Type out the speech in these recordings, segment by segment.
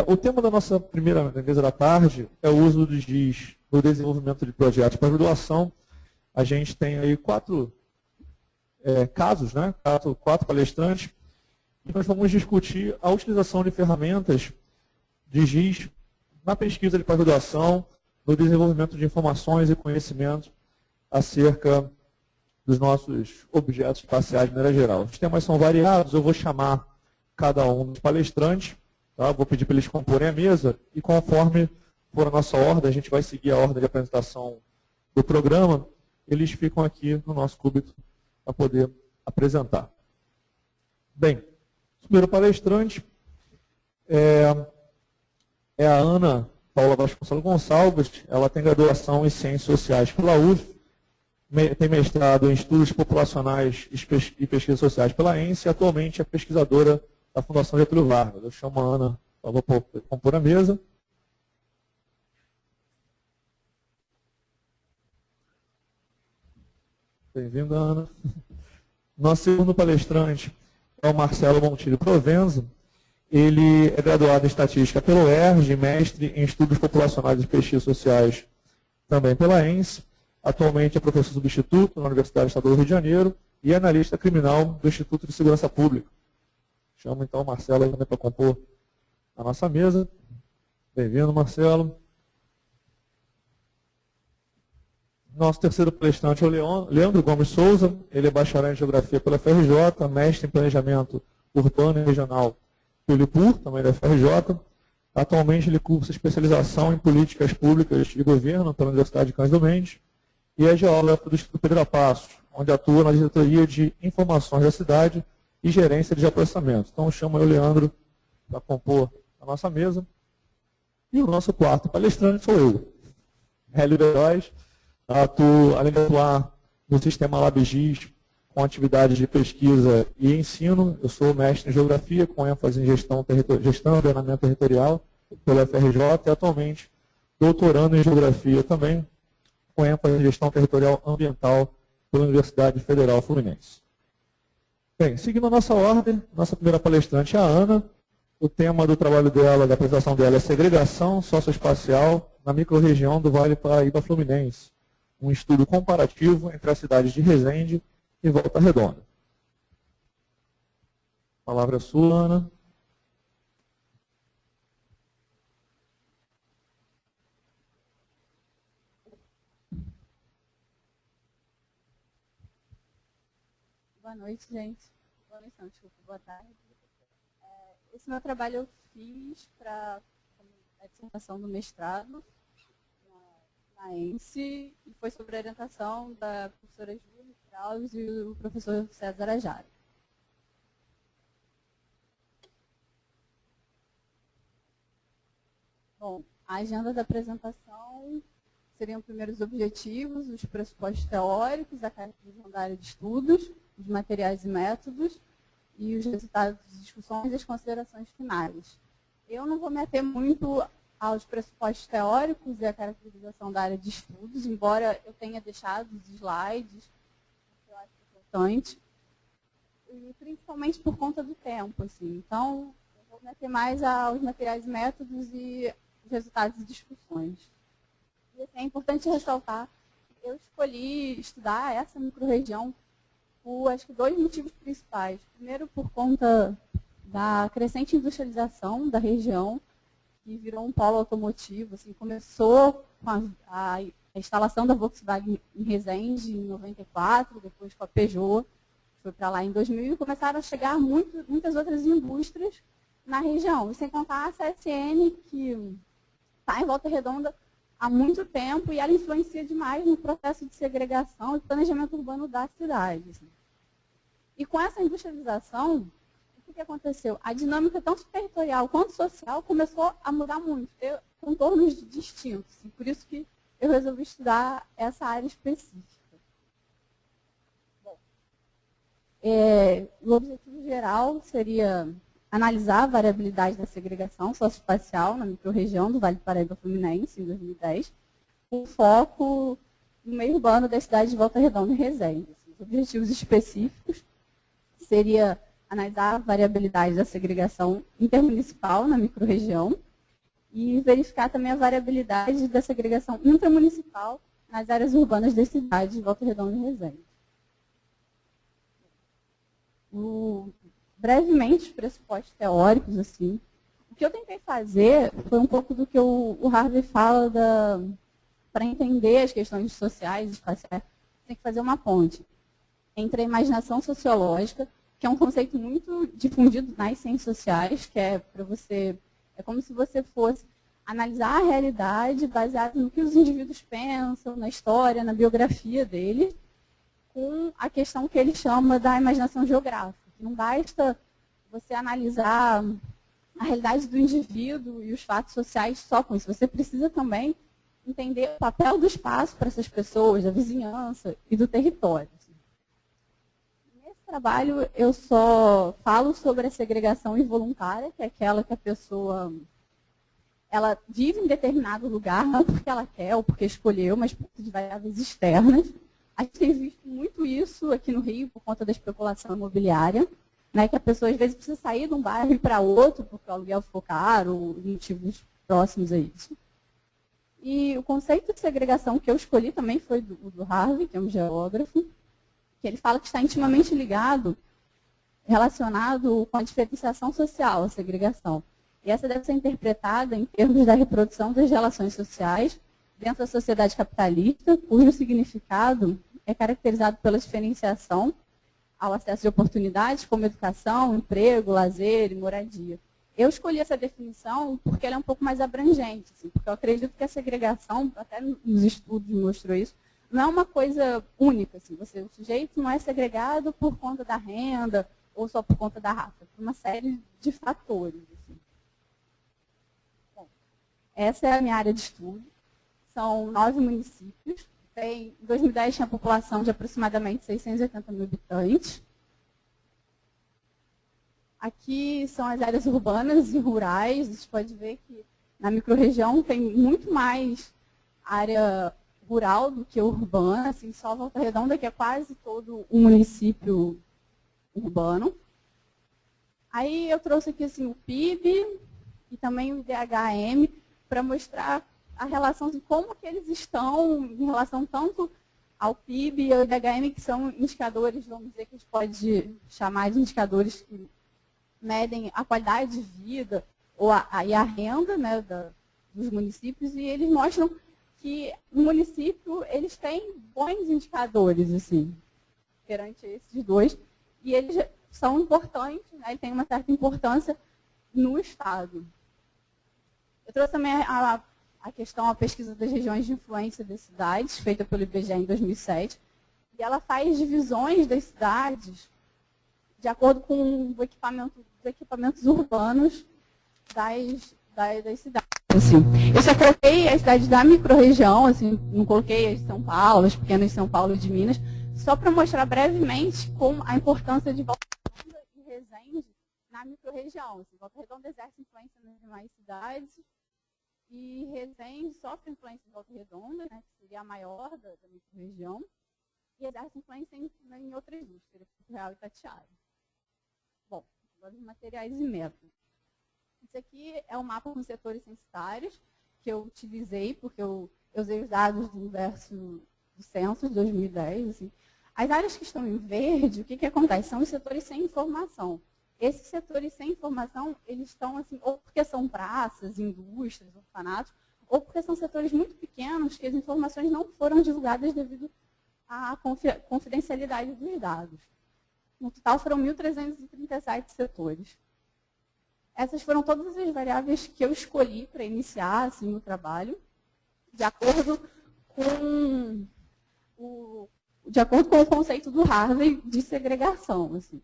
O tema da nossa primeira mesa da tarde é o uso dos GIS no desenvolvimento de projetos para graduação. A gente tem aí quatro casos, né? Quatro palestrantes, e nós vamos discutir a utilização de ferramentas de GIS na pesquisa de pós-graduação, no desenvolvimento de informações e conhecimentos acerca dos nossos objetos espaciais de maneira geral. Os temas são variados, eu vou chamar cada um dos palestrantes, tá? Vou pedir para eles comporem a mesa e conforme for a nossa ordem, a gente vai seguir a ordem de apresentação do programa, eles ficam aqui no nosso cúbito para poder apresentar. Bem, o primeiro palestrante é a Ana Paula Vasconcelos Gonçalves. Ela tem graduação em Ciências Sociais pela UF, tem mestrado em Estudos Populacionais e Pesquisas Sociais pela ENSE e atualmente é pesquisadora da Fundação Getúlio Vargas. Eu chamo a Ana para compor a mesa. Bem-vinda, Ana. Nosso segundo palestrante é o Marcelo Montilho Provenza. Ele é graduado em Estatística pelo UERJ, mestre em Estudos Populacionais e Pesquisas Sociais também pela ENSE. Atualmente é professor substituto na Universidade Estadual do Rio de Janeiro e analista criminal do Instituto de Segurança Pública. Chamo então o Marcelo também para compor a nossa mesa. Bem-vindo, Marcelo. Nosso terceiro palestrante é o Leandro Gomes Souza. Ele é bacharel em Geografia pela FRJ, mestre em Planejamento Urbano e Regional pelo IPUR, também da FRJ. Atualmente ele cursa especialização em Políticas Públicas de Governo pela Universidade de Cândido Mendes e é geógrafo do Instituto Pedro Passos, onde atua na diretoria de Informações da Cidade e Gerência de Geoprocessamento. Então eu chamo o Leandro para compor a nossa mesa. E o nosso quarto palestrante sou eu, Hélio Heróis. Além de atuar no sistema LabGIS com atividades de pesquisa e ensino, eu sou mestre em Geografia com ênfase em Gestão e Ordenamento Territorial pela FRJ e atualmente doutorando em Geografia também com ênfase em Gestão Territorial Ambiental pela Universidade Federal Fluminense. Bem, seguindo a nossa ordem, nossa primeira palestrante é a Ana. O tema do trabalho dela, da apresentação dela, é segregação socioespacial na microrregião do Vale Paraíba Fluminense. Um estudo comparativo entre as cidades de Resende e Volta Redonda. A palavra é sua, Ana. Boa noite, gente. Boa noite, não, desculpa, boa tarde. Esse meu trabalho eu fiz para a dissertação do mestrado na ENSE e foi sobre a orientação da professora Júlia Krause e o professor César Ajara. Bom, a agenda da apresentação seriam primeiro os objetivos, os pressupostos teóricos, a caracterização da área de estudos, os materiais e métodos e os resultados de discussões e as considerações finais. Eu não vou me ater muito aos pressupostos teóricos e a caracterização da área de estudos, embora eu tenha deixado os slides, que eu acho importante, e principalmente por conta do tempo. Assim. Então, eu vou me ater mais aos materiais e métodos e os resultados de discussões. E assim, é importante ressaltar que eu escolhi estudar essa microrregião por, acho que, dois motivos principais. Primeiro, por conta da crescente industrialização da região, que virou um polo automotivo. Assim, começou com a instalação da Volkswagen em Resende em 94, depois com a Peugeot, foi para lá em 2000, e começaram a chegar muitas outras indústrias na região. E sem contar a CSN, que está em Volta Redonda há muito tempo, e ela influencia demais no processo de segregação e planejamento urbano da cidade. Assim. E com essa industrialização, o que aconteceu? A dinâmica tanto territorial quanto social começou a mudar muito, ter contornos distintos. E por isso que eu resolvi estudar essa área específica. Bom, o objetivo geral seria analisar a variabilidade da segregação socioespacial na microrregião do Vale do Paraíba Fluminense, em 2010, com foco no meio urbano da cidade de Volta Redonda e Resende. Os objetivos específicos seria analisar a variabilidade da segregação intermunicipal na microrregião e verificar também a variabilidade da segregação intramunicipal nas áreas urbanas das cidades de Volta Redonda e Resende. Brevemente, os pressupostos teóricos, assim, o que eu tentei fazer foi um pouco do que o Harvey fala para entender as questões sociais e espaciais, tem que fazer uma ponte entre a imaginação sociológica, que é um conceito muito difundido nas ciências sociais, que é para você, é como se você fosse analisar a realidade baseado no que os indivíduos pensam, na história, na biografia deles, com a questão que ele chama da imaginação geográfica. Não basta você analisar a realidade do indivíduo e os fatos sociais só com isso. Você precisa também entender o papel do espaço para essas pessoas, da vizinhança e do território. Nesse trabalho, eu só falo sobre a segregação involuntária, que é aquela que a pessoa ela vive em determinado lugar, não porque ela quer ou porque escolheu, mas por de variáveis externas. A gente tem visto muito isso aqui no Rio por conta da especulação imobiliária, né, que a pessoa às vezes precisa sair de um bairro e ir para outro, porque o aluguel ficou caro, ou motivos próximos a isso. E o conceito de segregação que eu escolhi também foi do Harvey, que é um geógrafo, que ele fala que está intimamente ligado, relacionado com a diferenciação social, a segregação. E essa deve ser interpretada em termos da reprodução das relações sociais dentro da sociedade capitalista, cujo significado é caracterizado pela diferenciação ao acesso de oportunidades, como educação, emprego, lazer e moradia. Eu escolhi essa definição porque ela é um pouco mais abrangente, assim, porque eu acredito que a segregação, até nos estudos mostrou isso, não é uma coisa única. Assim, o sujeito não é segregado por conta da renda ou só por conta da raça, por uma série de fatores. Assim. Bom, essa é a minha área de estudo. São 9 municípios. Em 2010 tinha população de aproximadamente 680 mil habitantes. Aqui são as áreas urbanas e rurais. Você pode ver que na microrregião tem muito mais área rural do que urbana. Assim, só Volta Redonda, que é quase todo um município urbano. Aí eu trouxe aqui assim, o PIB e também o IDHM para mostrar a relação de como que eles estão em relação tanto ao PIB e ao IDHM, que são indicadores, vamos dizer, que a gente pode chamar de indicadores que medem a qualidade de vida ou a renda, né, dos municípios, e eles mostram que no município eles têm bons indicadores, assim, perante esses dois, e eles são importantes, né, e têm uma certa importância no Estado. Eu trouxe também a questão, a pesquisa das regiões de influência das cidades, feita pelo IBGE em 2007, e ela faz divisões das cidades de acordo com os equipamentos urbanos das cidades. Assim. Eu só coloquei as cidades da microrregião, assim, não coloquei as de São Paulo, as pequenas de São Paulo e de Minas, só para mostrar brevemente como a importância de Volta Redonda e Resende na microrregião. Assim, Volta Redonda exerce influência nas demais cidades, e Resende sofre influência de Volta Redonda, né, que seria a maior da microrregião, e exerce influência em outras indústrias, Porto Real e Itatiaia. Bom, agora os materiais e métodos. Isso aqui é um mapa com setores censitários que eu utilizei, porque eu usei os dados do universo do censo de 2010. Assim. As áreas que estão em verde, o que acontece? São os setores sem informação. Esses setores sem informação, eles estão assim, ou porque são praças, indústrias, orfanatos, ou porque são setores muito pequenos que as informações não foram divulgadas devido à confidencialidade dos dados. No total foram 1.337 setores. Essas foram todas as variáveis que eu escolhi para iniciar assim, o trabalho, de acordo com o conceito do Harvey de segregação. Assim.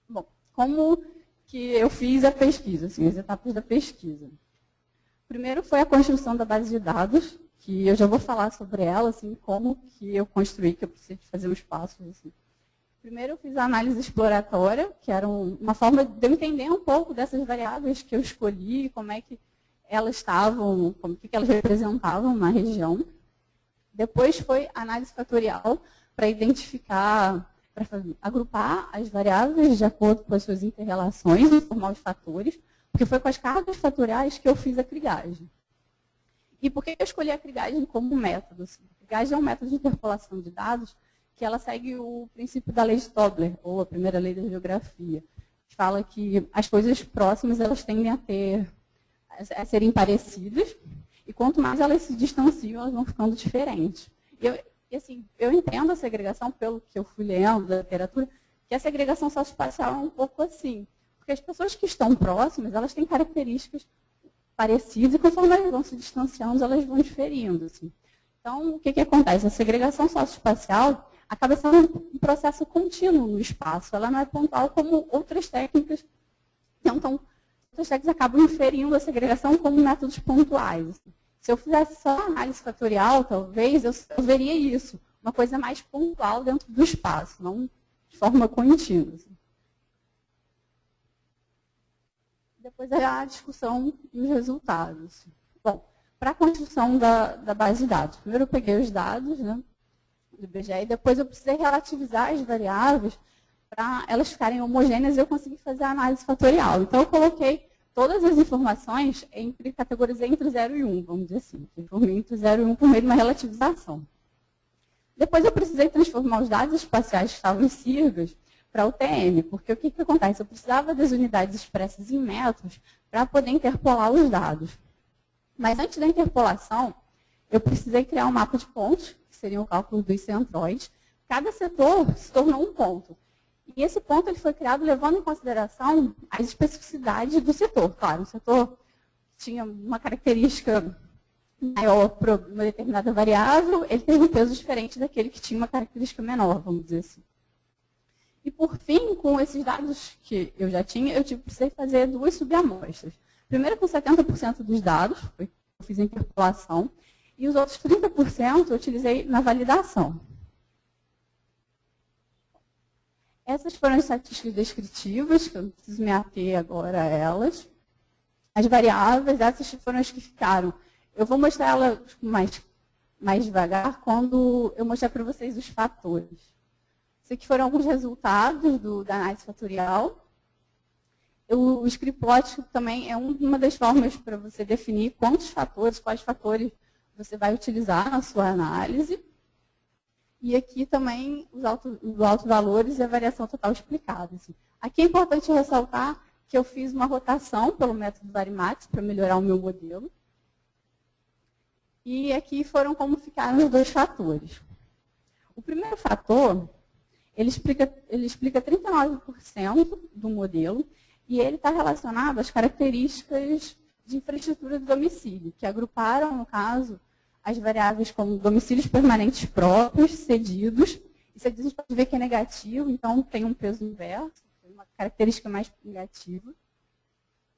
Bom, como que eu fiz a pesquisa, assim, as etapas da pesquisa? Primeiro foi a construção da base de dados, que eu já vou falar sobre ela, assim, como que eu construí, que eu precisei fazer os passos. Assim. Primeiro eu fiz a análise exploratória, que era uma forma de eu entender um pouco dessas variáveis que eu escolhi, como é que elas estavam, como que elas representavam na região. Depois foi a análise fatorial, para para agrupar as variáveis de acordo com as suas interrelações e formar os fatores, porque foi com as cargas fatoriais que eu fiz a crigagem. E por que eu escolhi a crigagem como método? A crigagem é um método de interpolação de dados que ela segue o princípio da lei de Tobler, ou a primeira lei da geografia, que fala que as coisas próximas elas tendem a serem parecidas, e quanto mais elas se distanciam, elas vão ficando diferentes. E assim, eu entendo a segregação, pelo que eu fui lendo da literatura, que a segregação socioespacial é um pouco assim. Porque as pessoas que estão próximas, elas têm características parecidas, e conforme elas vão se distanciando, elas vão diferindo. Assim. Então, o que acontece? A segregação socioespacial acaba sendo um processo contínuo no espaço. Ela não é pontual como outras técnicas tentam. Outras técnicas acabam inferindo a segregação como métodos pontuais. Assim. Se eu fizesse só análise fatorial, talvez, eu veria isso. Uma coisa mais pontual dentro do espaço, não de forma contínua. Assim. Depois é a discussão e os resultados. Bom, para a construção da base de dados. Primeiro eu peguei os dados, né, do IBGE, e depois eu precisei relativizar as variáveis para elas ficarem homogêneas e eu consegui fazer a análise fatorial. Então eu coloquei todas as informações categorizei entre 0 e 1, vamos dizer assim. Transformei entre 0 e 1 por meio de uma relativização. Depois eu precisei transformar os dados espaciais que estavam em siglas para o TM, porque o que acontece? Eu precisava das unidades expressas em metros para poder interpolar os dados. Mas antes da interpolação, eu precisei criar um mapa de pontos, que seriam o cálculo dos centróides. Cada setor se tornou um ponto. E esse ponto ele foi criado levando em consideração as especificidades do setor. Claro, o setor tinha uma característica maior para uma determinada variável, ele teve um peso diferente daquele que tinha uma característica menor, vamos dizer assim. E, por fim, com esses dados que eu já tinha, eu precisei fazer duas subamostras. Primeiro com 70% dos dados, eu fiz a interpolação, e os outros 30% eu utilizei na validação. Essas foram as estatísticas descritivas, que eu não preciso me ater agora a elas. As variáveis, essas foram as que ficaram. Eu vou mostrar elas mais devagar quando eu mostrar para vocês os fatores. Esses aqui foram alguns resultados da análise fatorial. O scriptplot também é uma das formas para você definir quais fatores você vai utilizar na sua análise. E aqui também os autovalores e a variação total explicada. Assim. Aqui é importante ressaltar que eu fiz uma rotação pelo método Varimax para melhorar o meu modelo. E aqui foram como ficaram os dois fatores. O primeiro fator, ele explica 39% do modelo e ele está relacionado às características de infraestrutura do domicílio, que agruparam, no caso, as variáveis como domicílios permanentes próprios, cedidos. E cedidos a gente pode ver que é negativo, então tem um peso inverso, uma característica mais negativa.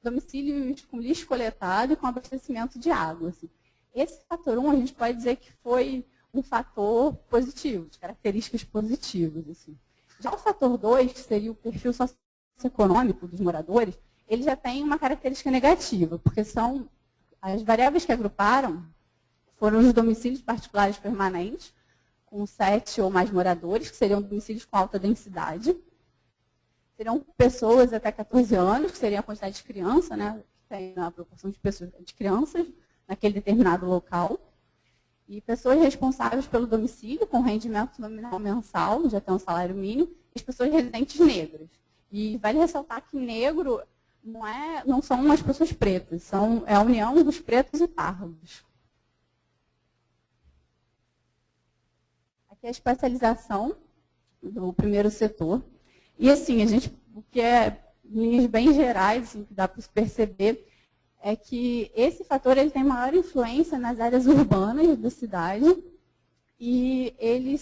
Domicílios com lixo coletado e com abastecimento de água. Assim. Esse fator 1, a gente pode dizer que foi um fator positivo, de características positivas. Assim. Já o fator 2, que seria o perfil socioeconômico dos moradores, ele já tem uma característica negativa, porque são as variáveis que agruparam foram os domicílios particulares permanentes, com 7 ou mais moradores, que seriam domicílios com alta densidade. Seriam pessoas até 14 anos, que seria a quantidade de criança, né, que tem a proporção de crianças naquele determinado local. E pessoas responsáveis pelo domicílio, com rendimento nominal mensal, já tem um salário mínimo, e as pessoas residentes negras. E vale ressaltar que negro não são as pessoas pretas, é a união dos pretos e pardos. Aqui é a espacialização do primeiro setor. E assim, o que é linhas bem gerais, assim, que dá para se perceber, é que esse fator ele tem maior influência nas áreas urbanas da cidade e ele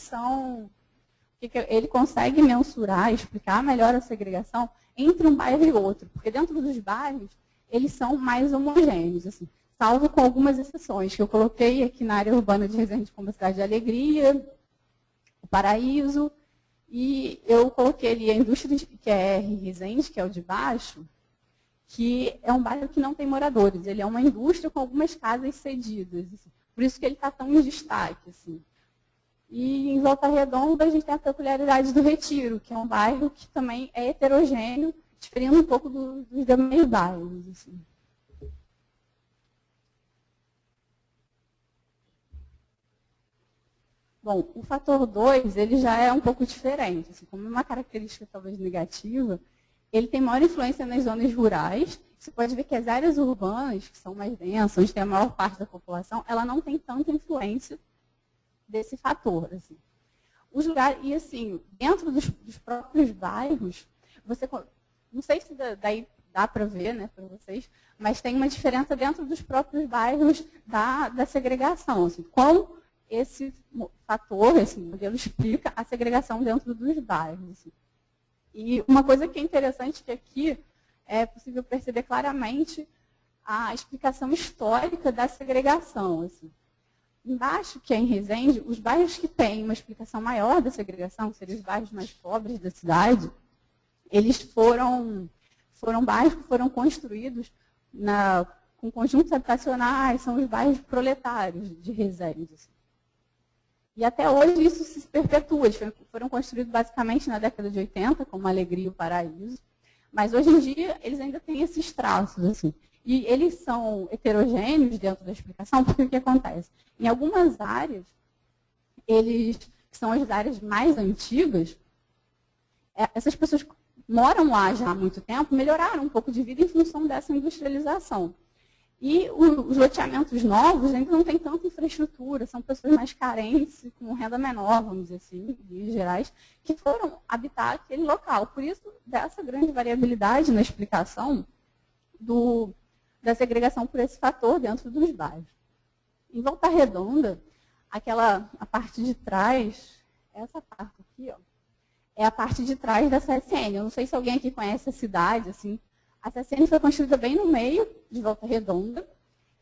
consegue mensurar, explicar melhor a segregação entre um bairro e outro, porque dentro dos bairros eles são mais homogêneos, assim, salvo com algumas exceções, que eu coloquei aqui na área urbana de Resende como a Cidade de Alegria, o Paraíso, e eu coloquei ali a indústria, que é R Resende, que é o de baixo, que é um bairro que não tem moradores, ele é uma indústria com algumas casas cedidas, assim, por isso que ele está tão em destaque. Assim. E em Volta Redonda a gente tem a peculiaridade do Retiro, que é um bairro que também é heterogêneo, diferindo um pouco dos demais bairros. Assim. Bom, o fator 2, ele já é um pouco diferente. Assim, como uma característica talvez negativa, ele tem maior influência nas zonas rurais. Você pode ver que as áreas urbanas, que são mais densas, onde tem a maior parte da população, ela não tem tanta influência desse fator. Assim. Os lugares, e assim, dentro dos próprios bairros, você, não sei se daí dá para ver, né, para vocês, mas tem uma diferença dentro dos próprios bairros da segregação. Assim, como esse fator, esse modelo explica a segregação dentro dos bairros. Assim. E uma coisa que é interessante que aqui é possível perceber claramente a explicação histórica da segregação. Assim. Embaixo, que é em Resende, os bairros que têm uma explicação maior da segregação, que seriam os bairros mais pobres da cidade, eles foram bairros que foram construídos com conjuntos habitacionais, são os bairros proletários de Resende. Assim. E até hoje isso se perpetua. Eles foram construídos basicamente na década de 80, como Alegria e o Paraíso. Mas hoje em dia eles ainda têm esses traços. Assim. E eles são heterogêneos dentro da explicação, porque o que acontece? Em algumas áreas, eles, que são as áreas mais antigas, essas pessoas moram lá já há muito tempo, melhoraram um pouco de vida em função dessa industrialização. E os loteamentos novos ainda não têm tanta infraestrutura, são pessoas mais carentes, com renda menor, vamos dizer assim, em linhas gerais, que foram habitar aquele local. Por isso, dessa grande variabilidade na explicação da segregação por esse fator dentro dos bairros. Em Volta Redonda, a parte de trás, essa parte aqui, ó, é a parte de trás da CSN. Eu não sei se alguém aqui conhece a cidade, assim. A CSN foi construída bem no meio de Volta Redonda,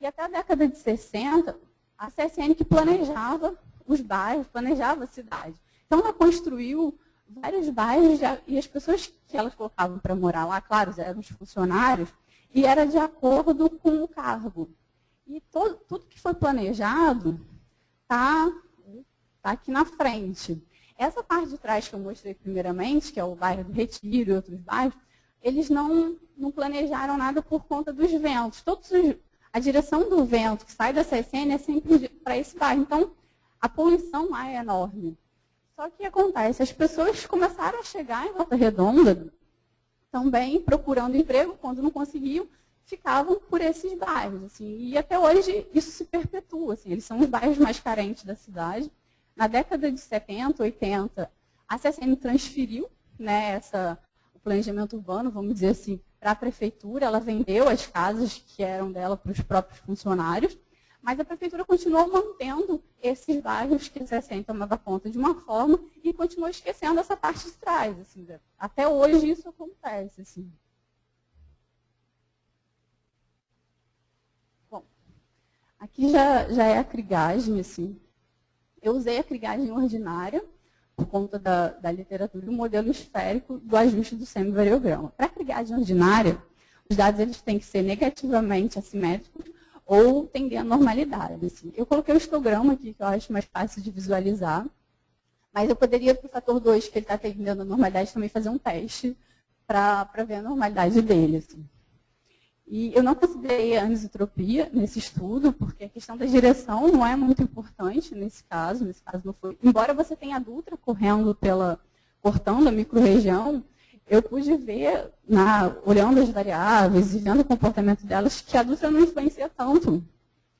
e até a década de 60, a CSN que planejava os bairros, planejava a cidade. Então, ela construiu vários bairros, e as pessoas que elas colocavam para morar lá, claro, eram os funcionários, e era de acordo com o cargo. E tudo que foi planejado está aqui na frente. Essa parte de trás que eu mostrei primeiramente, que é o bairro do Retiro e outros bairros, eles não planejaram nada por conta dos ventos. A direção do vento que sai da CSN é sempre para esse bairro. Então, a poluição lá é enorme. Só que o que acontece? As pessoas começaram a chegar em Volta Redonda também procurando emprego, quando não conseguiam, ficavam por esses bairros. Assim, e até hoje isso se perpetua. Assim, eles são os bairros mais carentes da cidade. Na década de 70, 80, a CSN transferiu, né, o planejamento urbano, vamos dizer assim, para a prefeitura. Ela vendeu as casas que eram dela para os próprios funcionários, mas a prefeitura continuou mantendo esses bairros que a CSN tomava conta de uma forma e continuou esquecendo essa parte de trás. Assim, até hoje isso acontece. Assim. Bom, aqui já é a crigagem. Assim. Eu usei a crigagem ordinária, por conta da literatura, e o modelo esférico do ajuste do semivariograma. Para a crigagem ordinária, os dados eles têm que ser negativamente assimétricos ou tender à normalidade. Assim. Eu coloquei o histograma aqui, que eu acho mais fácil de visualizar, mas eu poderia, para o fator 2, que ele está tendendo à normalidade, também fazer um teste para ver a normalidade dele. Assim. E eu não considerei a anisotropia nesse estudo, porque a questão da direção não é muito importante nesse caso não foi. Embora você tenha a Dutra cortando a microrregião, eu pude ver, olhando as variáveis e vendo o comportamento delas, que a Dutra não influencia tanto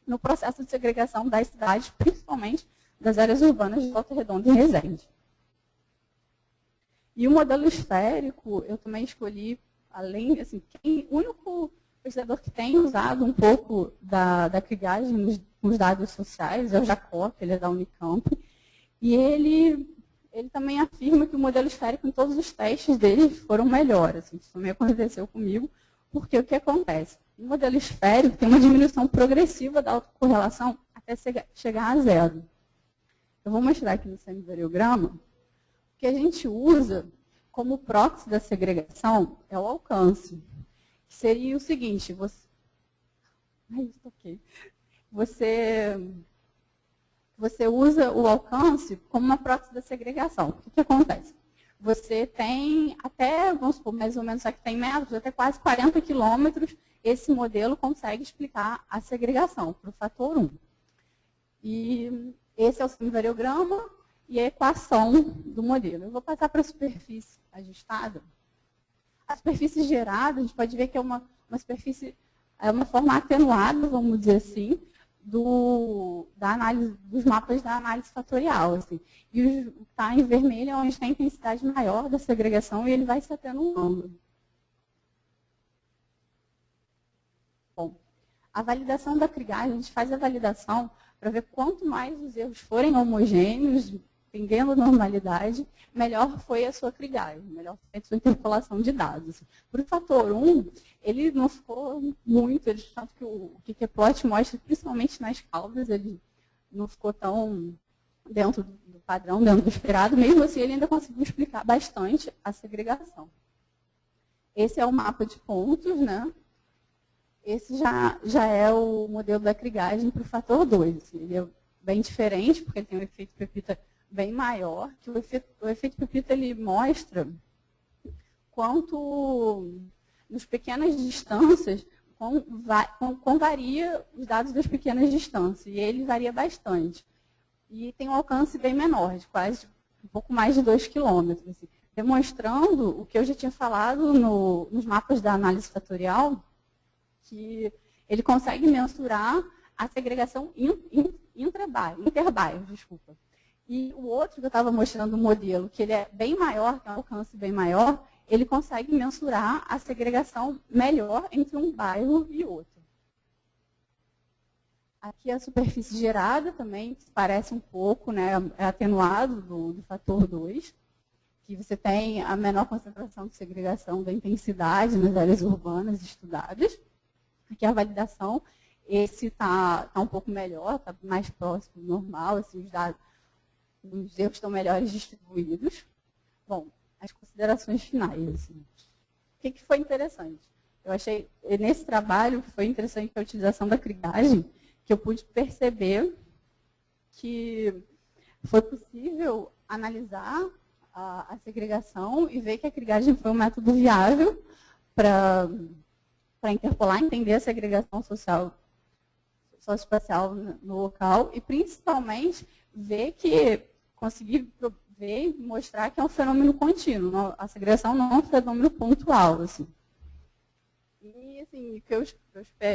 no processo de segregação das cidades, principalmente das áreas urbanas de Volta Redonda e Resende. E o modelo esférico, eu também escolhi, além, assim, o único pesquisador que tem usado um pouco da crigagem nos dados sociais é o Jacob, ele é da Unicamp, e ele também afirma que o modelo esférico em todos os testes dele foram melhores. Assim, isso também aconteceu comigo, porque o que acontece? O modelo esférico tem uma diminuição progressiva da autocorrelação até chegar a zero. Eu vou mostrar aqui no semivariograma, o que a gente usa como proxy da segregação é o alcance. Seria o seguinte, você você usa o alcance como uma prótese da segregação. O que acontece? Você tem até, vamos supor, mais ou menos aqui tem metros, até quase 40 quilômetros, esse modelo consegue explicar a segregação para o fator 1. E esse é o semivariograma e a equação do modelo. Eu vou passar para a superfície ajustada. A superfície gerada, a gente pode ver que é uma superfície, é uma forma atenuada, vamos dizer assim, da análise, dos mapas da análise fatorial. Assim. E o que está em vermelho é onde tem a intensidade maior da segregação e ele vai se atenuando. Bom, a validação da crigagem, a gente faz a validação para ver quanto mais os erros forem homogêneos, entendendo a normalidade, melhor foi a sua crigagem, melhor foi a sua interpolação de dados. Para o fator 1, ele não ficou muito, tanto que o Ggplot mostra, principalmente nas caudas, ele não ficou tão dentro do padrão, dentro do esperado, mesmo assim ele ainda conseguiu explicar bastante a segregação. Esse é o mapa de pontos, né? Esse já é o modelo da crigagem para o fator 2. Ele é bem diferente, porque ele tem um efeito Pepita bem maior, que o efeito Pepita ele mostra quanto, nas pequenas distâncias, quão varia os dados das pequenas distâncias. E ele varia bastante. E tem um alcance bem menor, de quase um pouco mais de 2 quilômetros. Assim, demonstrando o que eu já tinha falado nos mapas da análise fatorial, que ele consegue mensurar a segregação interbairros, desculpa. E o outro que eu estava mostrando, o modelo, que ele é bem maior, tem um alcance bem maior, ele consegue mensurar a segregação melhor entre um bairro e outro. Aqui a superfície gerada também parece um pouco, né, é atenuado do fator 2, que você tem a menor concentração de segregação da intensidade nas áreas urbanas estudadas. Aqui a validação, esse está um pouco melhor, está mais próximo do normal, assim, os erros estão melhores distribuídos. Bom, as considerações finais. Assim. O que foi interessante? Eu achei, nesse trabalho, foi interessante a utilização da crigagem, que eu pude perceber que foi possível analisar a segregação e ver que a crigagem foi um método viável para interpolar, entender a segregação socioespacial no local e, principalmente, conseguir ver e mostrar que é um fenômeno contínuo. A segregação não é um fenômeno pontual. Assim. E assim, o que eu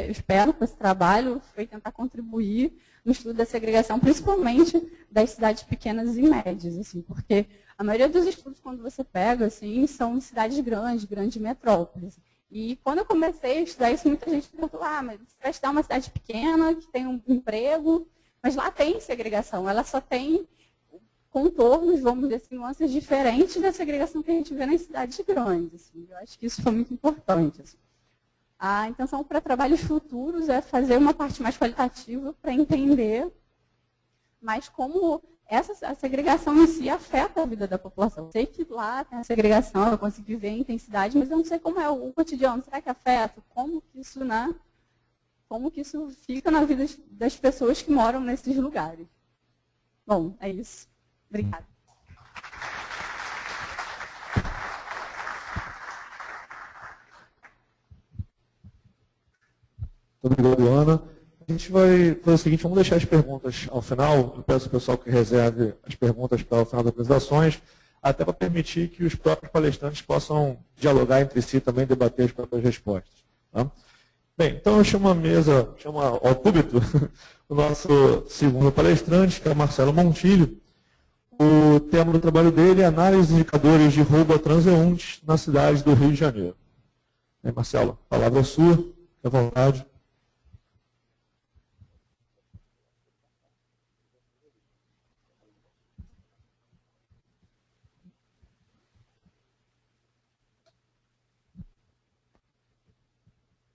espero com esse trabalho foi tentar contribuir no estudo da segregação, principalmente das cidades pequenas e médias, assim, porque a maioria dos estudos, quando você pega, assim, são em cidades grandes metrópoles. E quando eu comecei a estudar isso, muita gente perguntou, mas você vai estudar uma cidade pequena, que tem um emprego, mas lá tem segregação, ela só tem contornos, vamos dizer assim, nuances diferentes da segregação que a gente vê nas cidades grandes. Assim. Eu acho que isso foi muito importante. Assim. A intenção para trabalhos futuros é fazer uma parte mais qualitativa para entender mais como a segregação em si afeta a vida da população. Eu sei que lá tem a segregação, eu consegui ver a intensidade, mas eu não sei como é o cotidiano. Será que afeta? Como que isso, né? Como que isso fica na vida das pessoas que moram nesses lugares? Bom, é isso. Obrigada. Muito obrigado, Ana. A gente vai fazer o seguinte, vamos deixar as perguntas ao final. Eu peço ao pessoal que reserve as perguntas para o final das apresentações, até para permitir que os próprios palestrantes possam dialogar entre si também, debater as próprias respostas. Tá? Bem, então eu chamo ao público o nosso segundo palestrante, que é o Marcelo Montilho. O tema do trabalho dele é análise de indicadores de roubo a transeuntes na cidade do Rio de Janeiro. Bem, Marcelo, a palavra é sua, fique à vontade.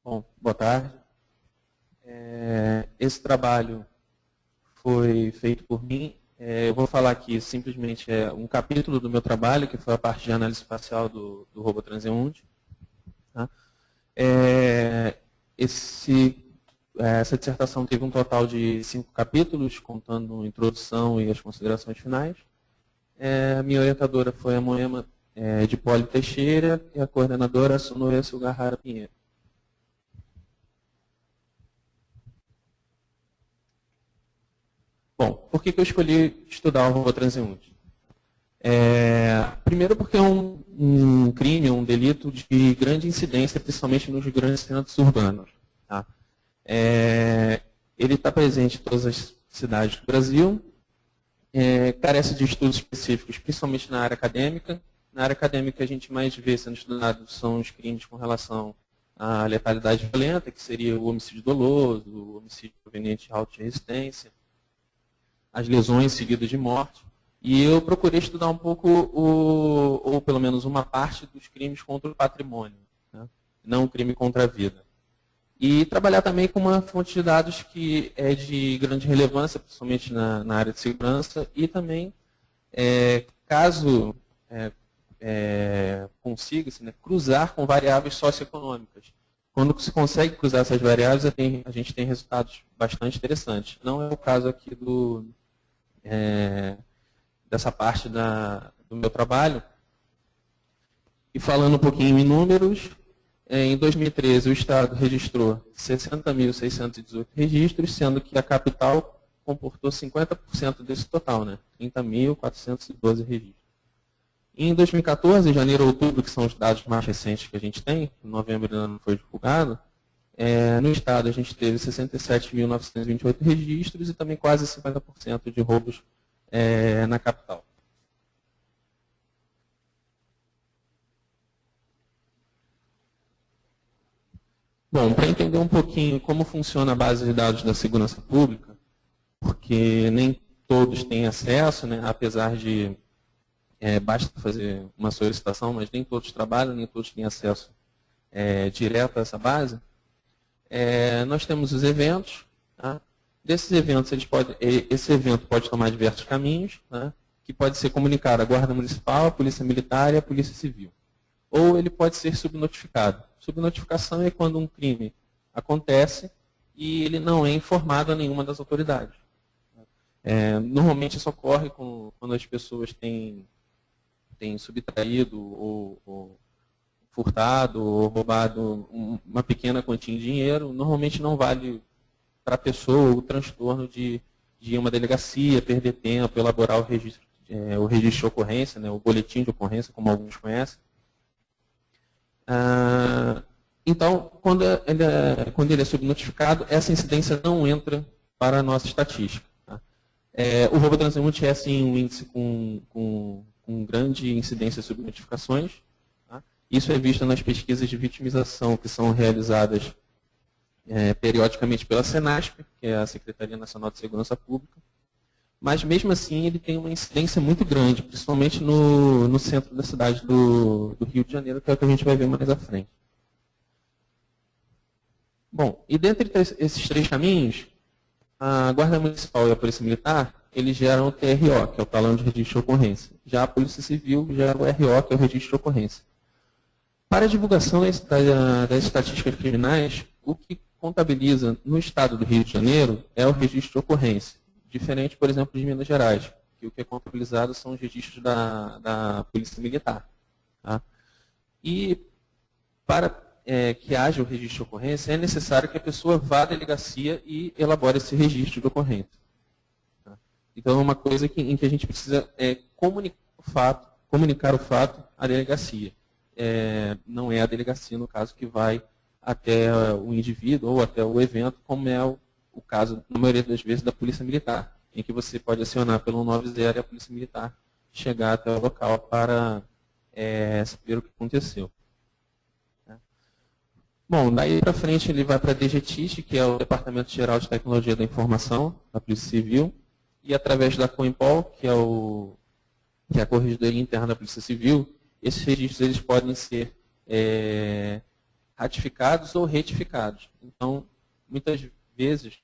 Bom, boa tarde. Esse trabalho foi feito por mim. Eu vou falar aqui simplesmente um capítulo do meu trabalho, que foi a parte de análise espacial do robô transeunte. Tá? Essa dissertação teve um total de 5 capítulos, contando a introdução e as considerações finais. A minha orientadora foi a Moema de Poli Teixeira e a coordenadora a Sonoya Sugahara Pinheiro. Bom, por que eu escolhi estudar o robô transeunte? Primeiro porque é um crime, um delito de grande incidência, principalmente nos grandes centros urbanos. Tá? Ele está presente em todas as cidades do Brasil, carece de estudos específicos, principalmente na área acadêmica. Na área acadêmica, a gente mais vê sendo estudado são os crimes com relação à letalidade violenta, que seria o homicídio doloso, o homicídio proveniente de auto de resistência, as lesões seguidas de morte. E eu procurei estudar um pouco, ou pelo menos uma parte dos crimes contra o patrimônio, né? Não o crime contra a vida. E trabalhar também com uma fonte de dados que é de grande relevância, principalmente na área de segurança, e também, caso consiga-se, né, cruzar com variáveis socioeconômicas. Quando se consegue cruzar essas variáveis, a gente tem resultados bastante interessantes. Não é o caso aqui dessa parte do meu trabalho. E falando um pouquinho em números, em 2013 o Estado registrou 60.618 registros, sendo que a capital comportou 50% desse total, né? 30.412 registros. E em 2014, janeiro a outubro, que são os dados mais recentes que a gente tem, em novembro ainda não foi divulgado, no Estado a gente teve 67.928 registros e também quase 50% de roubos na capital. Bom, para entender um pouquinho como funciona a base de dados da segurança pública, porque nem todos têm acesso, né, apesar de basta fazer uma solicitação, mas nem todos trabalham, nem todos têm acesso direto a essa base. Nós temos os eventos. Tá? Desses eventos, esse evento pode tomar diversos caminhos, né, que pode ser comunicado à Guarda Municipal, à Polícia Militar e à Polícia Civil. Ou ele pode ser subnotificado. Subnotificação é quando um crime acontece e ele não é informado a nenhuma das autoridades. Normalmente isso ocorre quando as pessoas têm subtraído ou furtado ou roubado uma pequena quantia de dinheiro. Normalmente não vale para a pessoa o transtorno de ir a uma delegacia, perder tempo, elaborar o registro de ocorrência, né, o boletim de ocorrência, como alguns conhecem. Então, quando ele é subnotificado, essa incidência não entra para a nossa estatística. Tá? O roubo transeunte é, sim, um índice com grande incidência de subnotificações. Tá? Isso é visto nas pesquisas de vitimização que são realizadas periodicamente pela Senasp, que é a Secretaria Nacional de Segurança Pública. Mas, mesmo assim, ele tem uma incidência muito grande, principalmente no centro da cidade do Rio de Janeiro, que é o que a gente vai ver mais à frente. Bom, e dentre esses 3 caminhos, a Guarda Municipal e a Polícia Militar, eles geram o TRO, que é o Talão de Registro de Ocorrência. Já a Polícia Civil gera o RO, que é o Registro de Ocorrência. Para a divulgação das estatísticas criminais, o que contabiliza no estado do Rio de Janeiro é o Registro de Ocorrência. Diferente, por exemplo, de Minas Gerais, que o que é contabilizado são os registros da Polícia Militar. Tá? E para que haja o registro de ocorrência, é necessário que a pessoa vá à delegacia e elabore esse registro de ocorrência. Tá? Então, é uma coisa em que a gente precisa comunicar o fato à delegacia. Não é a delegacia, no caso, que vai até o indivíduo ou até o evento, como é o caso, na maioria das vezes, da Polícia Militar, em que você pode acionar pelo 90 e a Polícia Militar chegar até o local para saber o que aconteceu. Bom, daí para frente ele vai para a DGTIC, que é o Departamento Geral de Tecnologia da Informação, da Polícia Civil, e através da COINPOL, que é a Corregedoria Interna da Polícia Civil, esses registros eles podem ser ratificados ou retificados. Então, muitas vezes,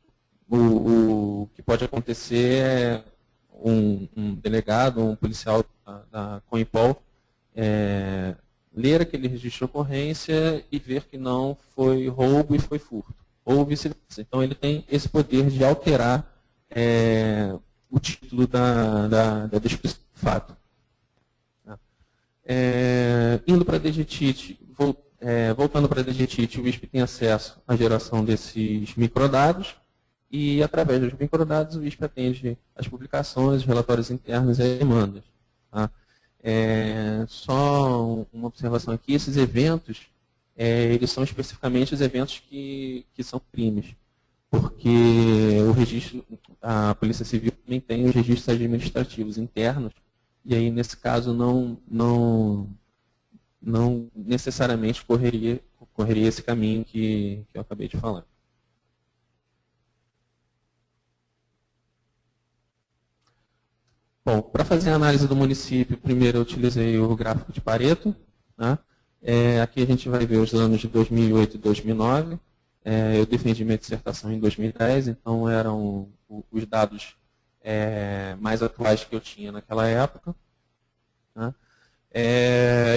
o que pode acontecer é um delegado, um policial da COINPOL ler aquele registro de ocorrência e ver que não foi roubo e foi furto. ou vice-versa. Então, ele tem esse poder de alterar o título da descrição do fato. Indo para a DGTIT, voltando para a DGTIT, o ISP tem acesso à geração desses microdados e, através dos microdados, o ISP atende as publicações, os relatórios internos e as demandas. Tá? Só uma observação aqui, esses eventos, eles são especificamente os eventos que são crimes, porque o registro, a Polícia Civil também tem os registros administrativos internos, e aí, nesse caso, não necessariamente correria esse caminho que eu acabei de falar. Bom, para fazer a análise do município, primeiro eu utilizei o gráfico de Pareto. Né? Aqui a gente vai ver os anos de 2008 e 2009. Eu defendi minha dissertação em 2010, então eram os dados mais atuais que eu tinha naquela época. Né?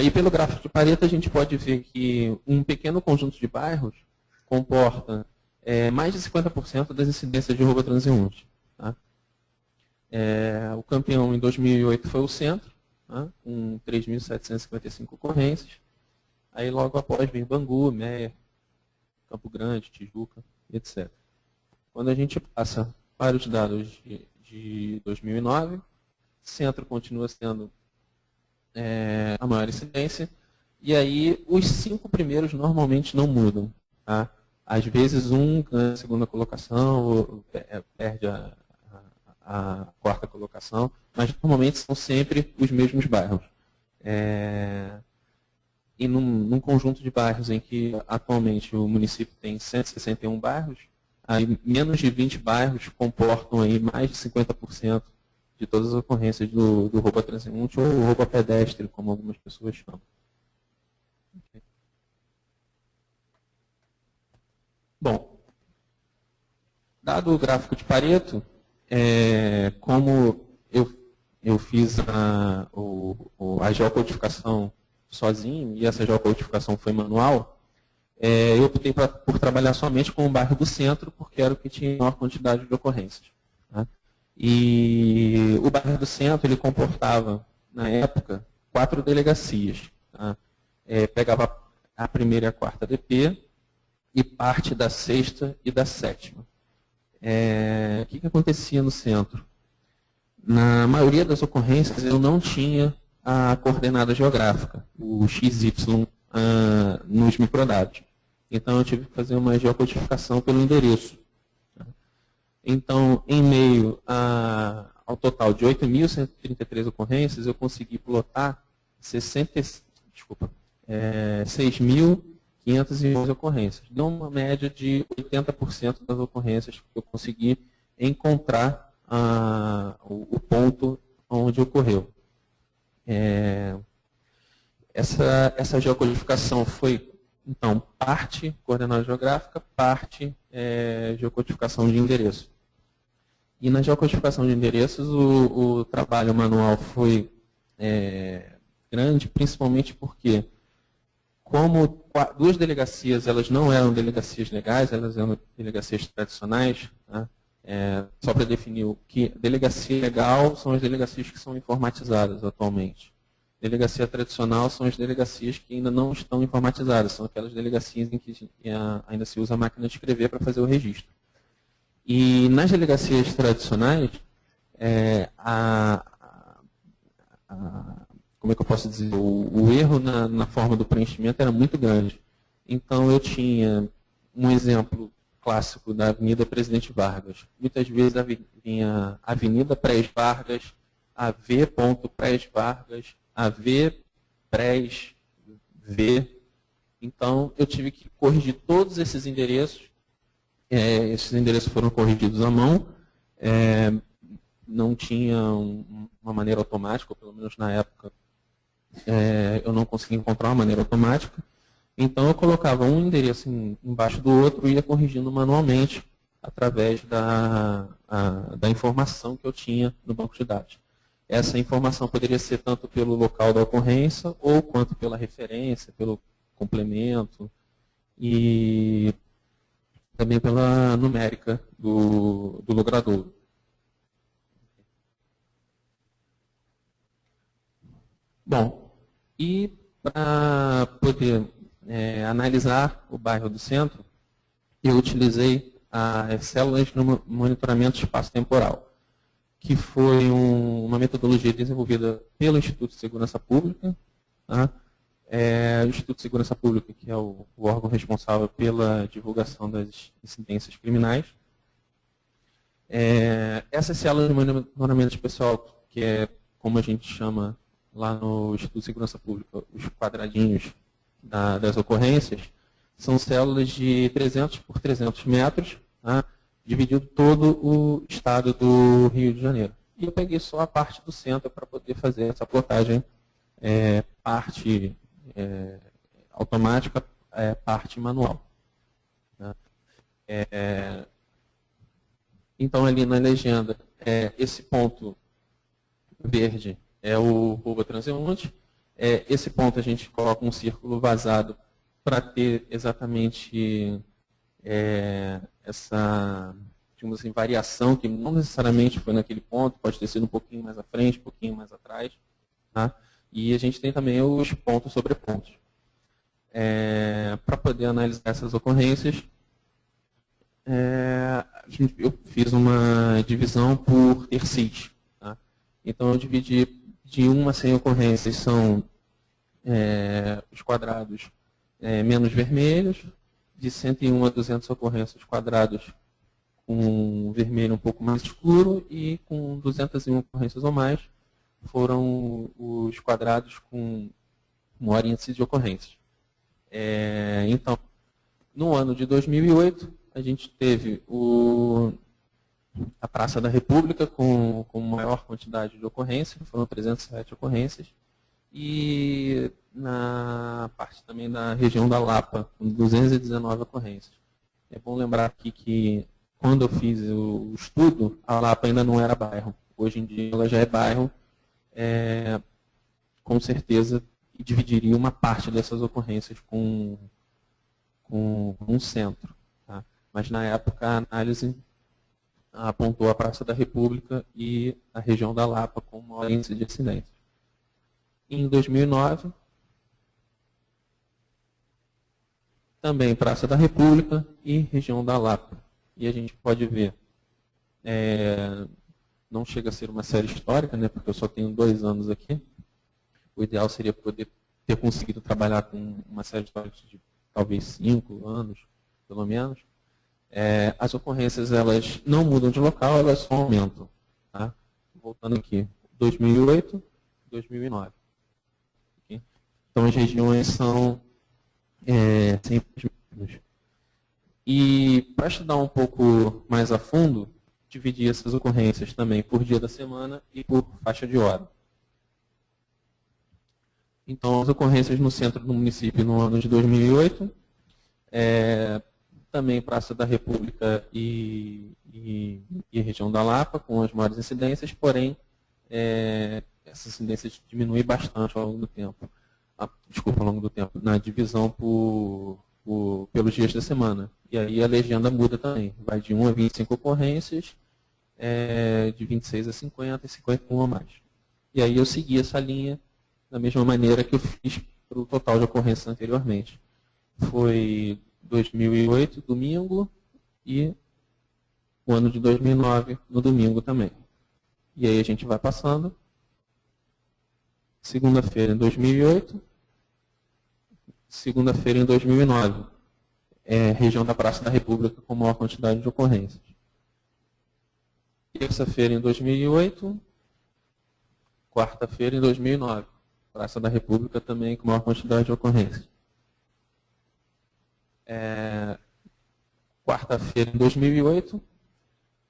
E pelo gráfico de Pareto a gente pode ver que um pequeno conjunto de bairros comporta mais de 50% das incidências de roubo a transeunte. Tá? O campeão em 2008 foi o Centro, né? Com 3.755 ocorrências. Aí logo após vem Bangu, Meia, Campo Grande, Tijuca, etc. Quando a gente passa para os dados de 2009, Centro continua sendo a maior incidência, e aí os 5 primeiros normalmente não mudam. Tá? Às vezes um ganha a segunda colocação, ou perde a quarta colocação, mas normalmente são sempre os mesmos bairros. E num conjunto de bairros em que atualmente o município tem 161 bairros, aí menos de 20 bairros comportam aí mais de 50% de todas as ocorrências do roubo a transeunte ou roubo a pedestre, como algumas pessoas chamam. Okay. Bom, dado o gráfico de Pareto, como eu fiz a geocodificação sozinho, e essa geocodificação foi manual, eu optei por trabalhar somente com o bairro do Centro, porque era o que tinha maior quantidade de ocorrências. Tá? E o bairro do Centro, ele comportava, na época, 4 delegacias. Tá? Pegava a primeira e a quarta DP e parte da 6ª e da 7ª. O que acontecia no Centro? Na maioria das ocorrências, eu não tinha a coordenada geográfica, o XY, nos microdados. Então, eu tive que fazer uma geocodificação pelo endereço. Então, em meio ao total de 8.133 ocorrências, eu consegui plotar 6.511 ocorrências. Deu uma média de 80% das ocorrências que eu consegui encontrar o ponto onde ocorreu. Essa geocodificação foi, então, parte coordenada geográfica, parte geocodificação de endereço. E na geocodificação de endereços, o trabalho manual foi grande, principalmente porque, como 2 delegacias elas não eram delegacias legais, elas eram delegacias tradicionais, tá? Só para definir o que delegacia legal são as delegacias que são informatizadas atualmente. Delegacia tradicional são as delegacias que ainda não estão informatizadas, são aquelas delegacias em que ainda se usa a máquina de escrever para fazer o registro. E nas delegacias tradicionais, como é que eu posso dizer, o erro na forma do preenchimento era muito grande. Então eu tinha um exemplo clássico da Avenida Presidente Vargas. Muitas vezes vinha Avenida Prés Vargas, AV. Prés Vargas, AV, Prés, V. Então, eu tive que corrigir todos esses endereços. Esses endereços foram corrigidos à mão. Não tinha uma maneira automática, ou pelo menos na época, eu não conseguia encontrar uma maneira automática. Então, eu colocava um endereço embaixo do outro e ia corrigindo manualmente através da informação que eu tinha no banco de dados. Essa informação poderia ser tanto pelo local da ocorrência ou quanto pela referência, pelo complemento. E também pela numérica do logradouro. Bom, e para poder analisar o bairro do centro, eu utilizei as células de monitoramento espaço-temporal, que foi uma metodologia desenvolvida pelo Instituto de Segurança Pública. Tá? O Instituto de Segurança Pública, que é o órgão responsável pela divulgação das incidências criminais. Essas células de monitoramento especial, que é como a gente chama lá no Instituto de Segurança Pública, os quadradinhos das ocorrências, são células de 300 por 300 metros, tá? Dividido todo o estado do Rio de Janeiro. E eu peguei só a parte do centro para poder fazer essa plotagem, parte automática, parte manual. Tá? Então, ali na legenda, esse ponto verde é o roubo transeunte. Esse ponto a gente coloca um círculo vazado para ter exatamente essa, digamos assim, variação, que não necessariamente foi naquele ponto, pode ter sido um pouquinho mais à frente, um pouquinho mais atrás. Tá? E a gente tem também os pontos sobre pontos. Para poder analisar essas ocorrências, eu fiz uma divisão por tercis. Tá? Então, eu dividi de 1 a 100 ocorrências, são os quadrados menos vermelhos, de 101 a 200 ocorrências, quadrados com vermelho um pouco mais escuro, e com 201 ocorrências ou mais, foram os quadrados com maior índice de ocorrências. Então, no ano de 2008, a gente teve a Praça da República com maior quantidade de ocorrências, foram 307 ocorrências, e na parte também da região da Lapa, com 219 ocorrências. É bom lembrar aqui que quando eu fiz o estudo, a Lapa ainda não era bairro. Hoje em dia ela já é bairro, com certeza dividiria uma parte dessas ocorrências com um centro. Tá? Mas na época a análise apontou a Praça da República e a região da Lapa como maior índice de acidentes. Em 2009, também Praça da República e região da Lapa. E a gente pode ver, não chega a ser uma série histórica, né, porque eu só tenho 2 anos aqui. O ideal seria poder ter conseguido trabalhar com uma série histórica de talvez 5 anos, pelo menos. As ocorrências, elas não mudam de local, elas só aumentam. Tá? Voltando aqui, 2008, 2009. Okay? Então, as regiões são sempre as mesmas. E, para estudar um pouco mais a fundo, dividi essas ocorrências também por dia da semana e por faixa de hora. Então, as ocorrências no centro do município no ano de 2008, também Praça da República e região da Lapa, com as maiores incidências, porém, essas incidências diminuem bastante ao longo do tempo. Ao longo do tempo, na divisão pelos dias da semana. E aí a legenda muda também, vai de 1 a 25 ocorrências, de 26 a 50 e 51 ou mais. E aí eu segui essa linha da mesma maneira que eu fiz para o total de ocorrências anteriormente. Foi 2008, domingo, e o ano de 2009, no domingo também. E aí a gente vai passando. Segunda-feira em 2008, segunda-feira em 2009, região da Praça da República com maior quantidade de ocorrências. Terça-feira em 2008, quarta-feira em 2009, Praça da República também com maior quantidade de ocorrências. Quarta-feira em 2008,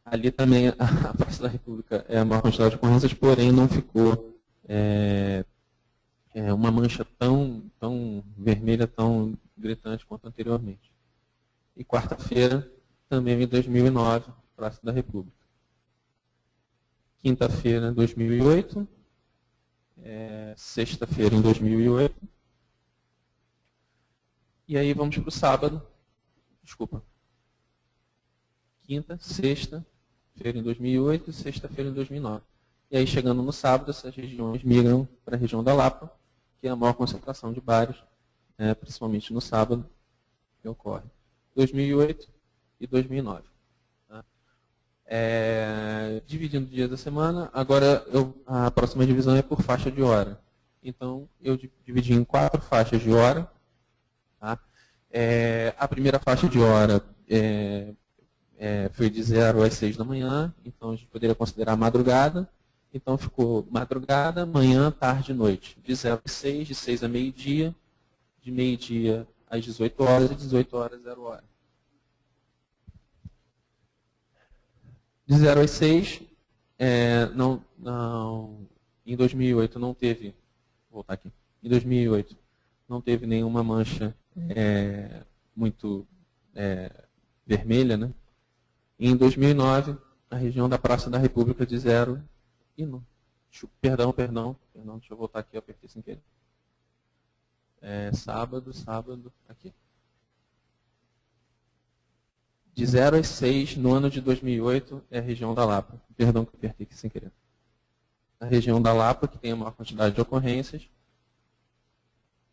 ali também a Praça da República é a maior quantidade de ocorrências, porém não ficou uma mancha tão vermelha, tão gritante quanto anteriormente. E quarta-feira, também em 2009, Praça da República. Quinta-feira, em 2008. Sexta-feira, em 2008. E aí vamos para o sábado. Desculpa. quinta, sexta-feira em 2008 e sexta-feira em 2009. E aí, chegando no sábado, essas regiões migram para a região da Lapa, que é a maior concentração de bares, principalmente no sábado, que ocorre. 2008 e 2009. Tá? Dividindo o dia da semana, agora a próxima divisão é por faixa de hora. Então, eu dividi em 4 faixas de hora. Tá? A primeira faixa de hora foi de 0 às 6 da manhã, então a gente poderia considerar madrugada. Então ficou madrugada, manhã, tarde e noite. De 0 às 6, de 6 a meio-dia, de meio-dia às 18 horas e 18 horas, 0 hora. De 0 às 6, em 2008 não teve, vou voltar aqui, em 2008 não teve nenhuma mancha muito vermelha, né? E em 2009, a região da Praça da República de 0 e não. Perdão, deixa eu voltar aqui, eu apertei sem querer. Sábado, aqui. De 0 às 6, no ano de 2008, é a região da Lapa. Perdão que eu apertei aqui sem querer. A região da Lapa, que tem a maior quantidade de ocorrências.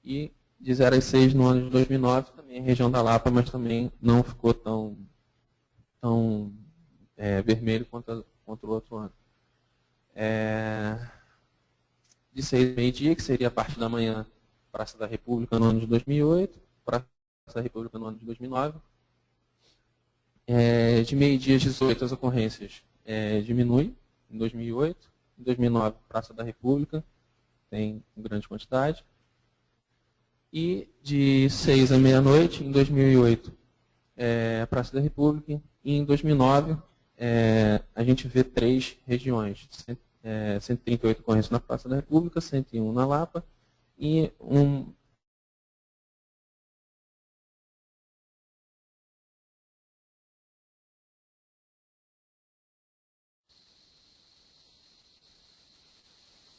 E de 0 às 6, no ano de 2009, também é a região da Lapa, mas também não ficou tão vermelho quanto o outro ano. De 6 a meio-dia, que seria a parte da manhã, Praça da República no ano de 2008, Praça da República no ano de 2009. De meio-dia às 18, as ocorrências diminui em 2008. Em 2009, Praça da República, tem grande quantidade. E de 6 à meia-noite, em 2008, Praça da República. E em 2009, a gente vê 3 regiões. 138 ocorrências na Praça da República, 101 na Lapa e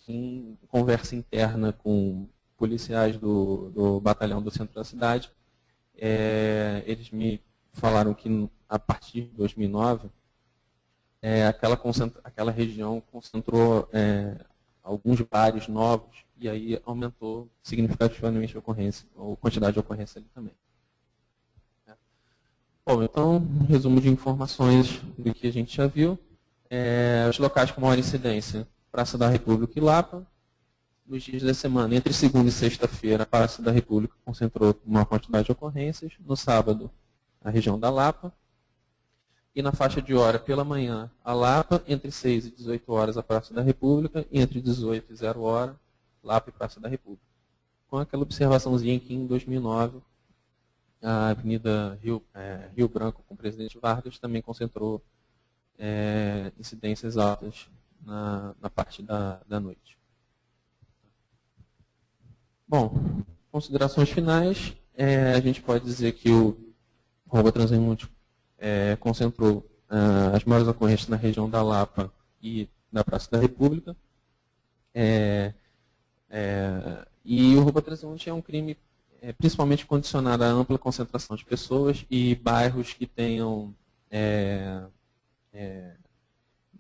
em conversa interna com policiais do batalhão do centro da cidade, eles me falaram que a partir de 2009, aquela região concentrou alguns bares novos e aí aumentou significativamente a quantidade de ocorrência ali também. Bom, então, um resumo de informações do que a gente já viu. Os locais com maior incidência, Praça da República e Lapa. Nos dias da semana, entre segunda e sexta-feira, a Praça da República concentrou uma quantidade de ocorrências. No sábado, a região da Lapa. E na faixa de hora, pela manhã, a Lapa, entre 6 e 18 horas, a Praça da República, e entre 18 e 0 hora, Lapa e Praça da República. Com aquela observaçãozinha que em 2009, a Avenida Rio Branco, com o Presidente Vargas, também concentrou incidências altas na parte da noite. Bom, considerações finais, a gente pode dizer que o roubo transeunte concentrou as maiores ocorrências na região da Lapa e na Praça da República. E o roubo transeunte é um crime principalmente condicionado à ampla concentração de pessoas e bairros que tenham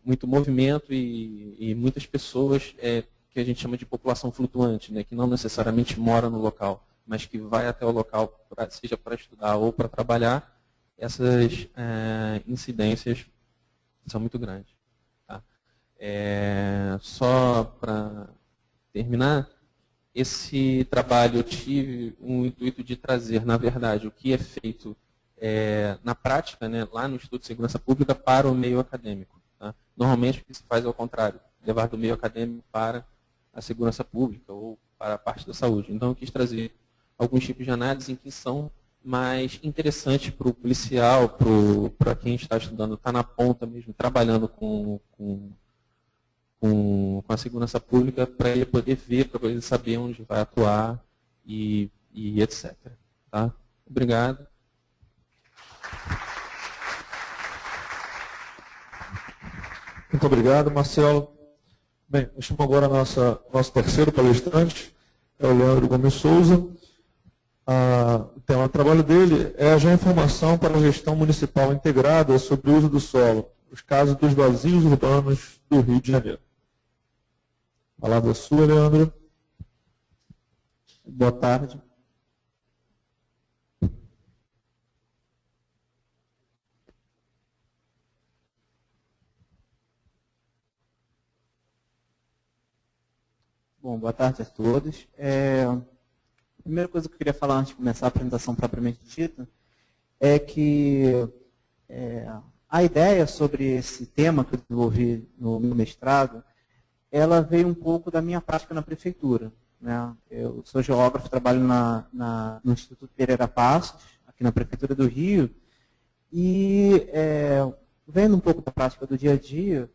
muito movimento e muitas pessoas que a gente chama de população flutuante, né, que não necessariamente mora no local, mas que vai até o local, seja para estudar ou para trabalhar. Essas incidências são muito grandes. Tá? Só para terminar, esse trabalho eu tive o intuito de trazer, na verdade, o que é feito na prática, né, lá no Instituto de Segurança Pública, para o meio acadêmico. Tá? Normalmente o que se faz é o contrário, levar do meio acadêmico para a segurança pública ou para a parte da saúde. Então eu quis trazer alguns tipos de análise em que são mais interessantes para o policial, para quem está estudando, está na ponta mesmo, trabalhando com a segurança pública, para ele poder ver, para ele saber onde vai atuar e etc. Tá? Obrigado. Muito obrigado, Marcelo. Bem, eu chamo agora nosso terceiro palestrante, é o Leandro Gomes Souza. O tema do trabalho dele é a geoinformação para a gestão municipal integrada sobre o uso do solo, os casos dos vazios urbanos do Rio de Janeiro. Palavra sua, Leandro. Boa tarde. Bom, boa tarde a todos. A primeira coisa que eu queria falar antes de começar a apresentação propriamente dita é que a ideia sobre esse tema que eu desenvolvi no meu mestrado, ela veio um pouco da minha prática na prefeitura, né? Eu sou geógrafo, trabalho no Instituto Pereira Passos, aqui na Prefeitura do Rio, e vendo um pouco da prática do dia a dia,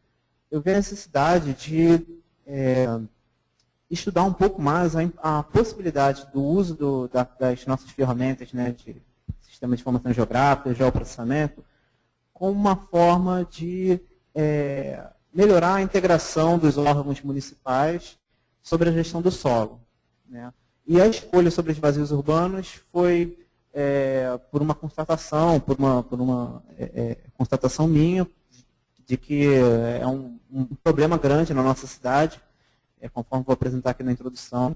eu vejo a necessidade de estudar um pouco mais a possibilidade do uso das nossas ferramentas, né, de sistema de informação geográfica, geoprocessamento, como uma forma de melhorar a integração dos órgãos municipais sobre a gestão do solo, né? E a escolha sobre os vazios urbanos foi por uma constatação, por uma constatação minha de que é um problema grande na nossa cidade, conforme vou apresentar aqui na introdução.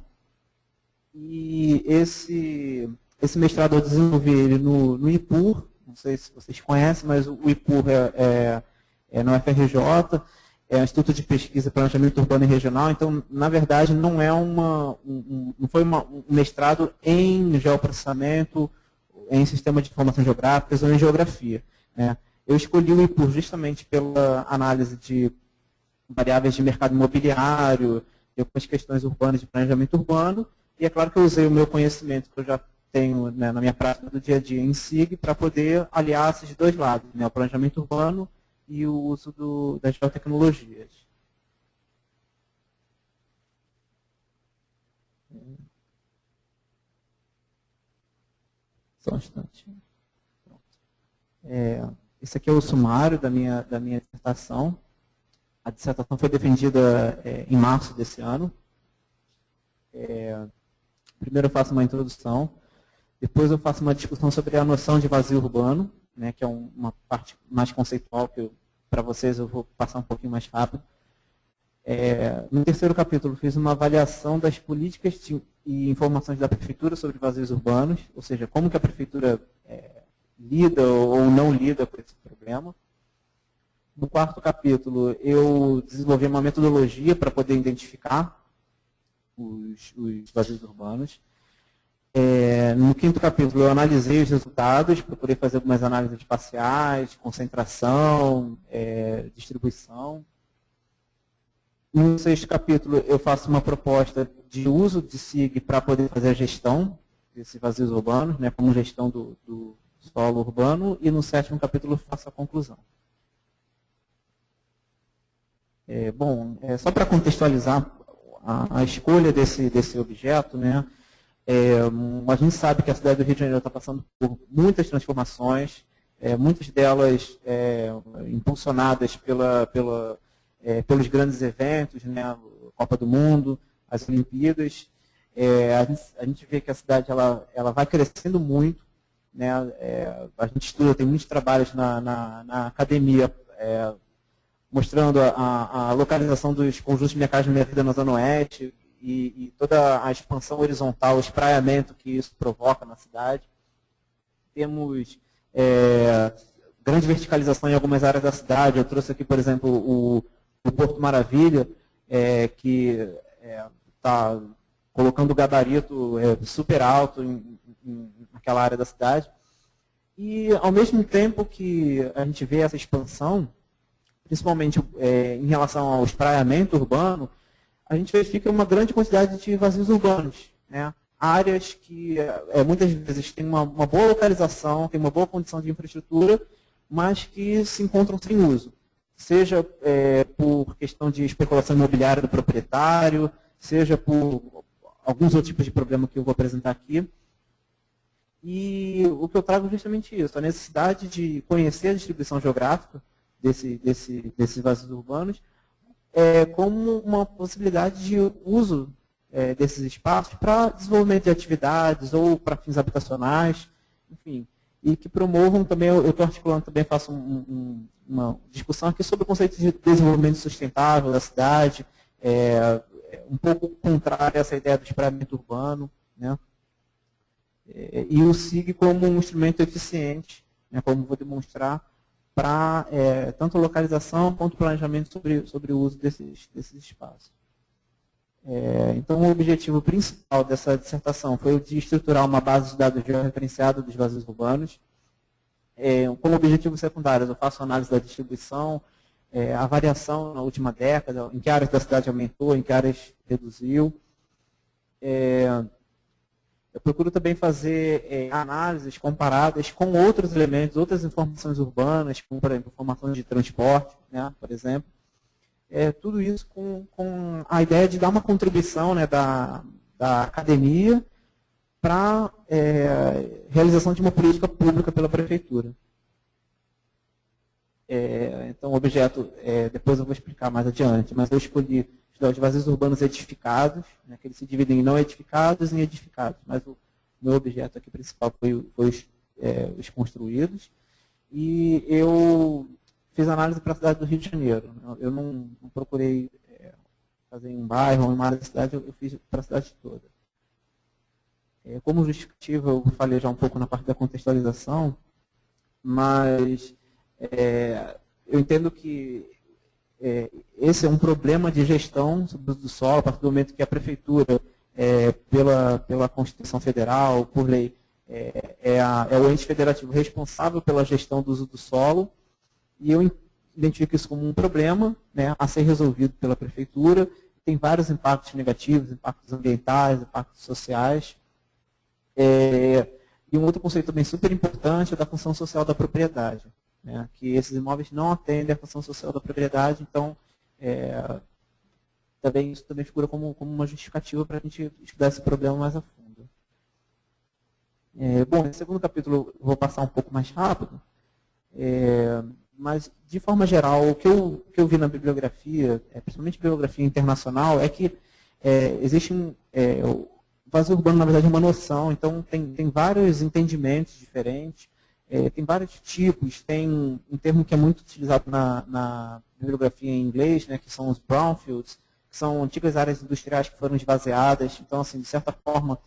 E esse mestrado eu desenvolvi ele no IPUR, não sei se vocês conhecem, mas o IPUR é no FRJ, é o Instituto de Pesquisa e Planejamento Urbano e Regional, então, na verdade, não foi um mestrado em geoprocessamento, em sistema de informação geográficas ou em geografia, né? Eu escolhi o IPUR justamente pela análise de variáveis de mercado imobiliário, de algumas questões urbanas de planejamento urbano, e é claro que eu usei o meu conhecimento que eu já tenho, né, na minha prática do dia a dia em SIG para poder aliar esses dois lados, né, o planejamento urbano e o uso das geotecnologias. Só um instante. Esse aqui é o sumário da minha dissertação. A dissertação foi defendida em março desse ano. Primeiro eu faço uma introdução, depois eu faço uma discussão sobre a noção de vazio urbano, né, que é uma parte mais conceitual, que para vocês eu vou passar um pouquinho mais rápido. No terceiro capítulo, fiz uma avaliação das políticas e informações da Prefeitura sobre vazios urbanos, ou seja, como que a Prefeitura lida ou não lida com esse problema. No quarto capítulo, eu desenvolvi uma metodologia para poder identificar os vazios urbanos. No quinto capítulo, eu analisei os resultados, procurei fazer algumas análises parciais, concentração, distribuição. No sexto capítulo, eu faço uma proposta de uso de SIG para poder fazer a gestão desses vazios urbanos, né, como gestão do solo urbano, e no sétimo capítulo eu faço a conclusão. Só para contextualizar a escolha desse objeto, né, a gente sabe que a cidade do Rio de Janeiro está passando por muitas transformações, muitas delas impulsionadas pelos grandes eventos, né, a Copa do Mundo, as Olimpíadas. A gente vê que a cidade ela vai crescendo muito, né, a gente estuda, tem muitos trabalhos na academia, mostrando a localização dos conjuntos de Minha Casa Minha Vida na Zona Oeste e toda a expansão horizontal, o espraiamento que isso provoca na cidade. Temos grande verticalização em algumas áreas da cidade. Eu trouxe aqui, por exemplo, o Porto Maravilha, que está colocando o gabarito super alto naquela área da cidade. E, ao mesmo tempo que a gente vê essa expansão, principalmente em relação ao espraiamento urbano, a gente verifica uma grande quantidade de vazios urbanos, né? Áreas que muitas vezes têm uma boa localização, têm uma boa condição de infraestrutura, mas que se encontram sem uso. Seja por questão de especulação imobiliária do proprietário, seja por alguns outros tipos de problema que eu vou apresentar aqui. E o que eu trago é justamente isso, a necessidade de conhecer a distribuição geográfica desses vazios urbanos como uma possibilidade de uso desses espaços para desenvolvimento de atividades ou para fins habitacionais, enfim, e que promovam também, eu estou articulando também, faço uma discussão aqui sobre o conceito de desenvolvimento sustentável da cidade, um pouco contrário a essa ideia do espraiamento urbano, né? E o SIG como um instrumento eficiente, né, como vou demonstrar, para tanto localização quanto planejamento sobre o uso desses espaços. Então, o objetivo principal dessa dissertação foi o de estruturar uma base de dados georreferenciada dos vazios urbanos. Como objetivos secundários, eu faço análise da distribuição, a variação na última década, em que áreas da cidade aumentou, em que áreas reduziu. Eu procuro também fazer análises comparadas com outros elementos, outras informações urbanas, como, por exemplo, informações de transporte, né, por exemplo. Tudo isso com a ideia de dar uma contribuição, né, da academia para a realização de uma política pública pela prefeitura. Então, o objeto, depois eu vou explicar mais adiante, mas eu escolhi estudar os vazios urbanos edificados, né, que eles se dividem em não edificados e em edificados, mas o meu objeto aqui principal foi os construídos. E eu fiz análise para a cidade do Rio de Janeiro. Eu não procurei fazer em um bairro ou em uma área da cidade, eu fiz para a cidade toda. Como justificativa, eu falei já um pouco na parte da contextualização, mas eu entendo que esse é um problema de gestão sobre o uso do solo, a partir do momento que a prefeitura, pela Constituição Federal, por lei, é o ente federativo responsável pela gestão do uso do solo, e eu identifico isso como um problema, né, a ser resolvido pela prefeitura. Tem vários impactos negativos, impactos ambientais, impactos sociais. E um outro conceito também super importante é da função social da propriedade, né, que esses imóveis não atendem à função social da propriedade, então isso também figura como uma justificativa para a gente estudar esse problema mais a fundo. Bom, no segundo capítulo eu vou passar um pouco mais rápido, mas de forma geral, o que eu vi na bibliografia, principalmente bibliografia internacional, é que existe o vazio urbano, na verdade, é uma noção, então tem vários entendimentos diferentes, tem vários tipos, tem um termo que é muito utilizado na bibliografia em inglês, né, que são os brownfields, que são antigas áreas industriais que foram esvaziadas. Então, assim, de certa forma,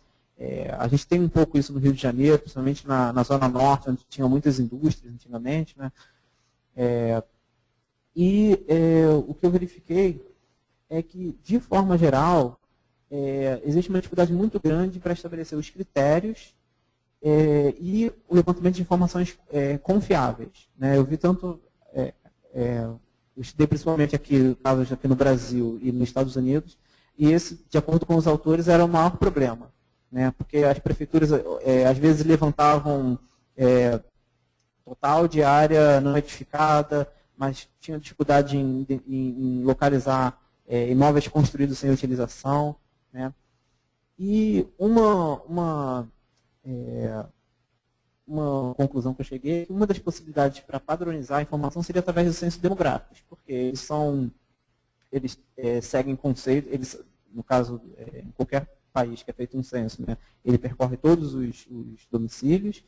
a gente tem um pouco isso no Rio de Janeiro, principalmente na Zona Norte, onde tinham muitas indústrias antigamente, né? O que eu verifiquei é que, de forma geral, existe uma dificuldade muito grande para estabelecer os critérios e o levantamento de informações confiáveis, né? Eu vi tanto, eu estudei principalmente aqui no Brasil e nos Estados Unidos, e esse, de acordo com os autores, era o maior problema, né? Porque as prefeituras, às vezes, levantavam total de área não edificada, mas tinham dificuldade em localizar imóveis construídos sem utilização, né? E uma conclusão que eu cheguei é que uma das possibilidades para padronizar a informação seria através dos censos demográficos, porque eles seguem conceitos, no caso, em qualquer país que é feito um censo, né, ele percorre todos os domicílios,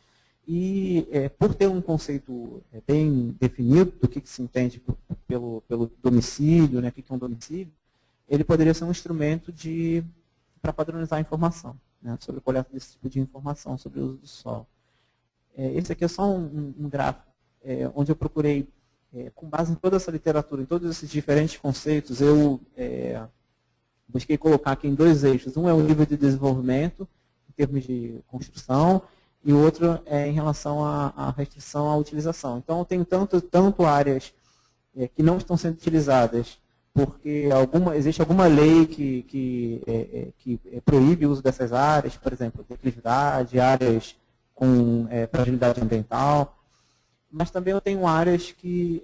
e por ter um conceito bem definido do que se entende pelo domicílio, né, o que é um domicílio, ele poderia ser um instrumento para padronizar a informação, né, sobre a coleta desse tipo de informação sobre o uso do solo. Esse aqui é só um gráfico onde eu procurei, com base em toda essa literatura, em todos esses diferentes conceitos, eu busquei colocar aqui em dois eixos. Um é o nível de desenvolvimento, em termos de construção, e o outro é em relação à restrição à utilização. Então, eu tenho tanto áreas que não estão sendo utilizadas, porque existe alguma lei que proíbe o uso dessas áreas, por exemplo, declividade, áreas com fragilidade ambiental, mas também eu tenho áreas que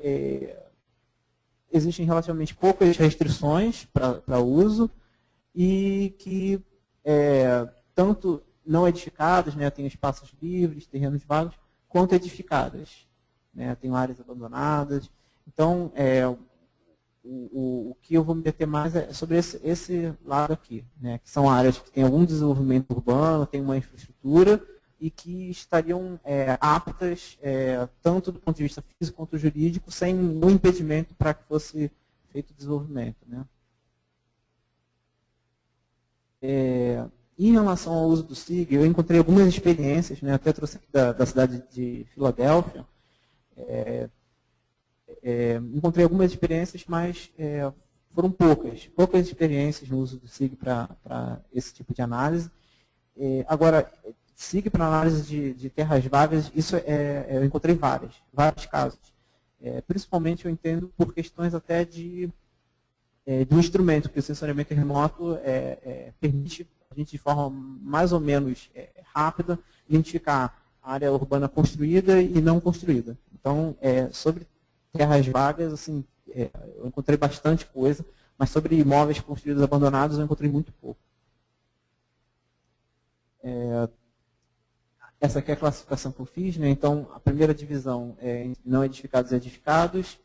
existem relativamente poucas restrições para uso e que tanto não edificadas, né, tem espaços livres, terrenos vagos, quanto edificadas, né, tem áreas abandonadas. Então, o que eu vou me deter mais é sobre esse lado aqui, né, que são áreas que têm algum desenvolvimento urbano, tem uma infraestrutura e que estariam aptas, tanto do ponto de vista físico quanto jurídico, sem nenhum impedimento para que fosse feito o desenvolvimento. Né. Em relação ao uso do SIG, eu encontrei algumas experiências, né, até trouxe aqui da cidade de Filadélfia, encontrei algumas experiências, mas foram poucas experiências no uso do SIG para esse tipo de análise. Agora, SIG para análise de terras vagas, isso eu encontrei vários casos. Principalmente eu entendo por questões até do instrumento, porque o sensoriamento remoto permite a gente de forma mais ou menos rápida identificar a área urbana construída e não construída. Então, sobre terras vagas, assim, eu encontrei bastante coisa, mas sobre imóveis construídos abandonados eu encontrei muito pouco. Essa aqui é a classificação que eu fiz, né? Então, a primeira divisão é não edificados e edificados,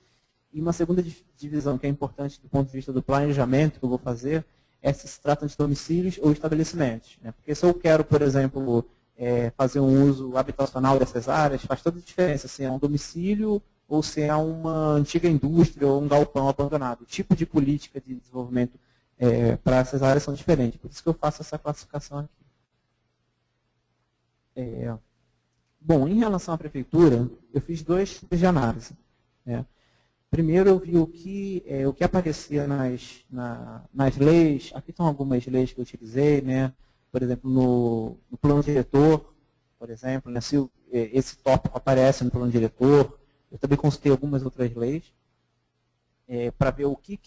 e uma segunda divisão que é importante do ponto de vista do planejamento que eu vou fazer é se trata de domicílios ou estabelecimentos. Né? Porque se eu quero, por exemplo, fazer um uso habitacional dessas áreas, faz toda a diferença se é um domicílio ou se é uma antiga indústria ou um galpão abandonado. O tipo de política de desenvolvimento para essas áreas são diferentes. Por isso que eu faço essa classificação aqui. Bom, em relação à prefeitura, eu fiz 2 tipos de análise. Né? Primeiro, eu vi o que aparecia nas leis. Aqui estão algumas leis que eu utilizei, né? Por exemplo, no plano diretor, por exemplo, né? Se esse tópico aparece no plano diretor. Eu também consultei algumas outras leis para ver o que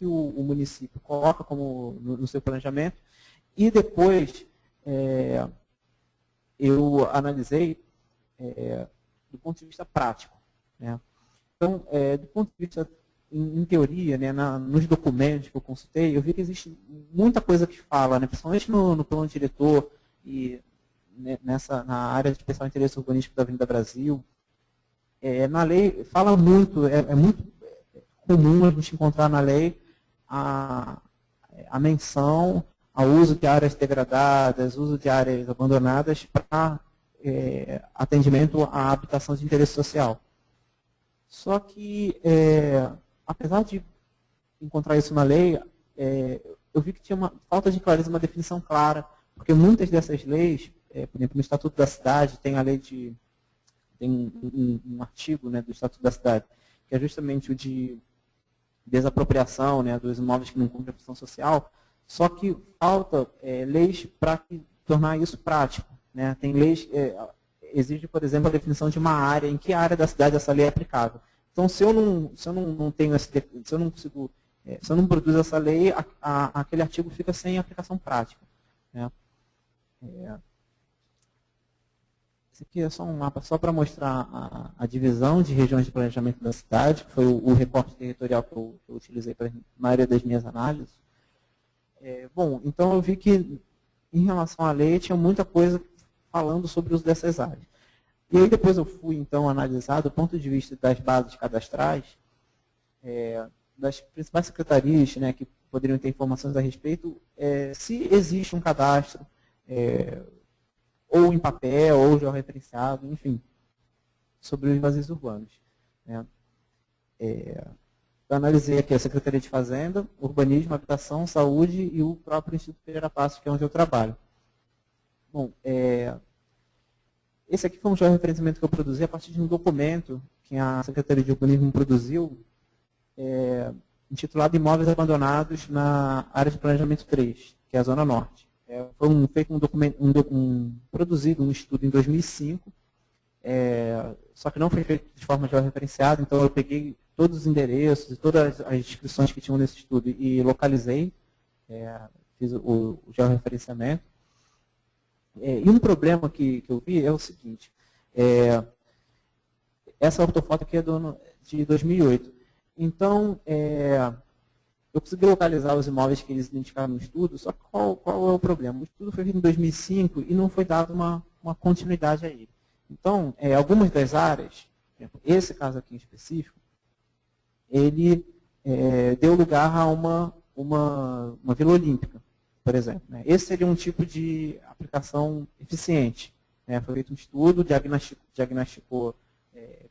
o município coloca como no seu planejamento. E depois eu analisei do ponto de vista prático. Né? Então, do ponto de vista, em teoria, né, nos documentos que eu consultei, eu vi que existe muita coisa que fala, né, principalmente no plano diretor e né, na área de especial interesse urbanístico da Avenida Brasil. Na lei, fala muito, é muito comum a gente encontrar na lei a menção ao uso de áreas degradadas, uso de áreas abandonadas para atendimento à habitação de interesse social. Só que, apesar de encontrar isso na lei, eu vi que tinha uma falta de clareza, uma definição clara, porque muitas dessas leis, por exemplo, no Estatuto da Cidade, tem a lei tem um artigo, né, do Estatuto da Cidade, que é justamente o de desapropriação, né, dos imóveis que não cumprem a função social, só que falta leis para tornar isso prático. Né? Tem leis exige, por exemplo, a definição de uma área, em que área da cidade essa lei é aplicável. Então, se eu não tenho se eu não consigo, se eu não produzo essa lei, aquele artigo fica sem aplicação prática. Né? Esse aqui é só um mapa só para mostrar a divisão de regiões de planejamento da cidade, que foi o recorte territorial que eu utilizei para a maioria das minhas análises. Bom, então eu vi que, em relação à lei, tinha muita coisa falando sobre o uso dessas áreas. E aí depois eu fui, então, analisar do ponto de vista das bases cadastrais, das principais secretarias, né, que poderiam ter informações a respeito, se existe um cadastro, ou em papel, ou georreferenciado, enfim, sobre os vazios urbanos. Né. Eu analisei aqui a Secretaria de Fazenda, Urbanismo, Habitação, Saúde e o próprio Instituto Pereira Passos, que é onde eu trabalho. Bom, esse aqui foi um georreferenciamento que eu produzi a partir de um documento que a Secretaria de Urbanismo produziu, intitulado Imóveis Abandonados na Área de Planejamento 3, que é a Zona Norte. Foi feito um documento, produzido um estudo em 2005, só que não foi feito de forma georreferenciada, então eu peguei todos os endereços e todas as descrições que tinham nesse estudo e localizei, fiz o georreferenciamento. E um problema que eu vi é o seguinte, essa ortofoto aqui é de 2008. Então, eu consegui localizar os imóveis que eles identificaram no estudo, só que qual é o problema? O estudo foi feito em 2005 e não foi dado uma continuidade a ele. Então, algumas das áreas, por exemplo, esse caso aqui em específico, ele deu lugar a uma Vila Olímpica, por exemplo. Né? Esse seria um tipo de aplicação eficiente. Né? Foi feito um estudo, diagnosticou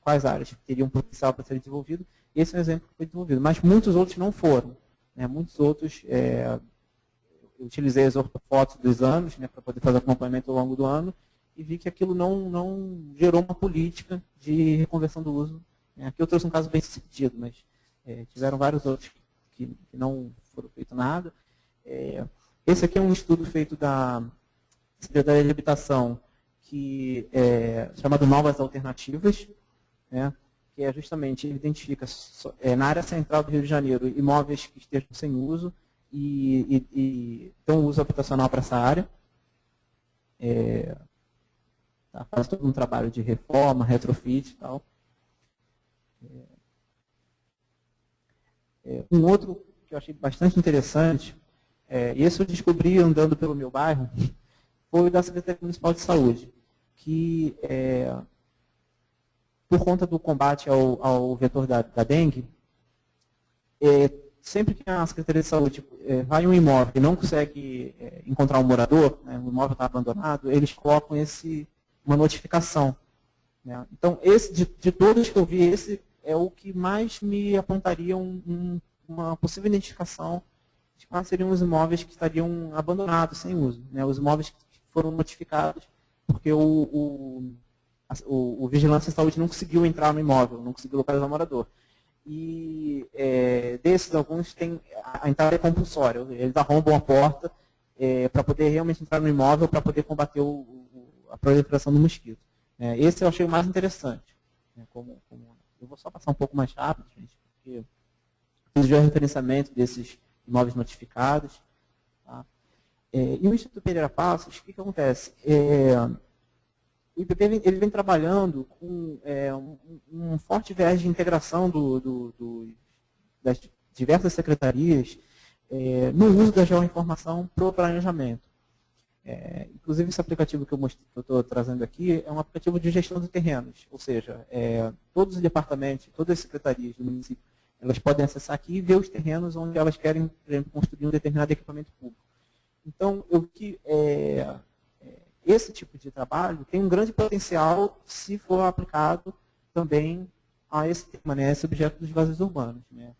quais áreas teriam potencial para ser desenvolvido. Esse é um exemplo que foi desenvolvido, mas muitos outros não foram. Né? Muitos outros, eu utilizei as ortofotos dos anos, né, para poder fazer acompanhamento ao longo do ano, e vi que aquilo não gerou uma política de reconversão do uso. Né? Aqui eu trouxe um caso bem sucedido, mas tiveram vários outros que não foram feito nada. Esse aqui é um estudo feito da Secretaria de Habitação, que chamado Novas Alternativas, né, que justamente ele identifica na área central do Rio de Janeiro imóveis que estejam sem uso e dão uso habitacional para essa área. Faz todo um trabalho de reforma, retrofit e tal. Um outro que eu achei bastante interessante, e esse eu descobri andando pelo meu bairro, foi o da Secretaria Municipal de Saúde, que por conta do combate ao vetor da dengue, sempre que a Secretaria de Saúde vai em um imóvel e não consegue encontrar um morador, né, o imóvel está abandonado, eles colocam uma notificação. Né? Então, esse de todos que eu vi, esse é o que mais me apontaria uma possível identificação de quais seriam os imóveis que estariam abandonados, sem uso. Né? Os imóveis que foram notificados porque o Vigilância em Saúde não conseguiu entrar no imóvel, não conseguiu localizar o morador. E desses, alguns têm a entrada é compulsória, eles arrombam a porta para poder realmente entrar no imóvel, para poder combater a proliferação do mosquito. Esse eu achei o mais interessante. Eu vou só passar um pouco mais rápido, gente, porque eu fiz o referenciamento desses imóveis notificados. Tá? E o Instituto Pereira Passos, o que acontece? O IPP ele vem trabalhando com um forte viés de integração das diversas secretarias no uso da geoinformação para o planejamento. Inclusive, esse aplicativo que eu estou trazendo aqui é um aplicativo de gestão de terrenos, ou seja, todos os departamentos, todas as secretarias do município, elas podem acessar aqui e ver os terrenos onde elas querem, por exemplo, construir um determinado equipamento público. Então, esse tipo de trabalho tem um grande potencial se for aplicado também a esse tema, né, esse objeto dos vazios urbanos. Né.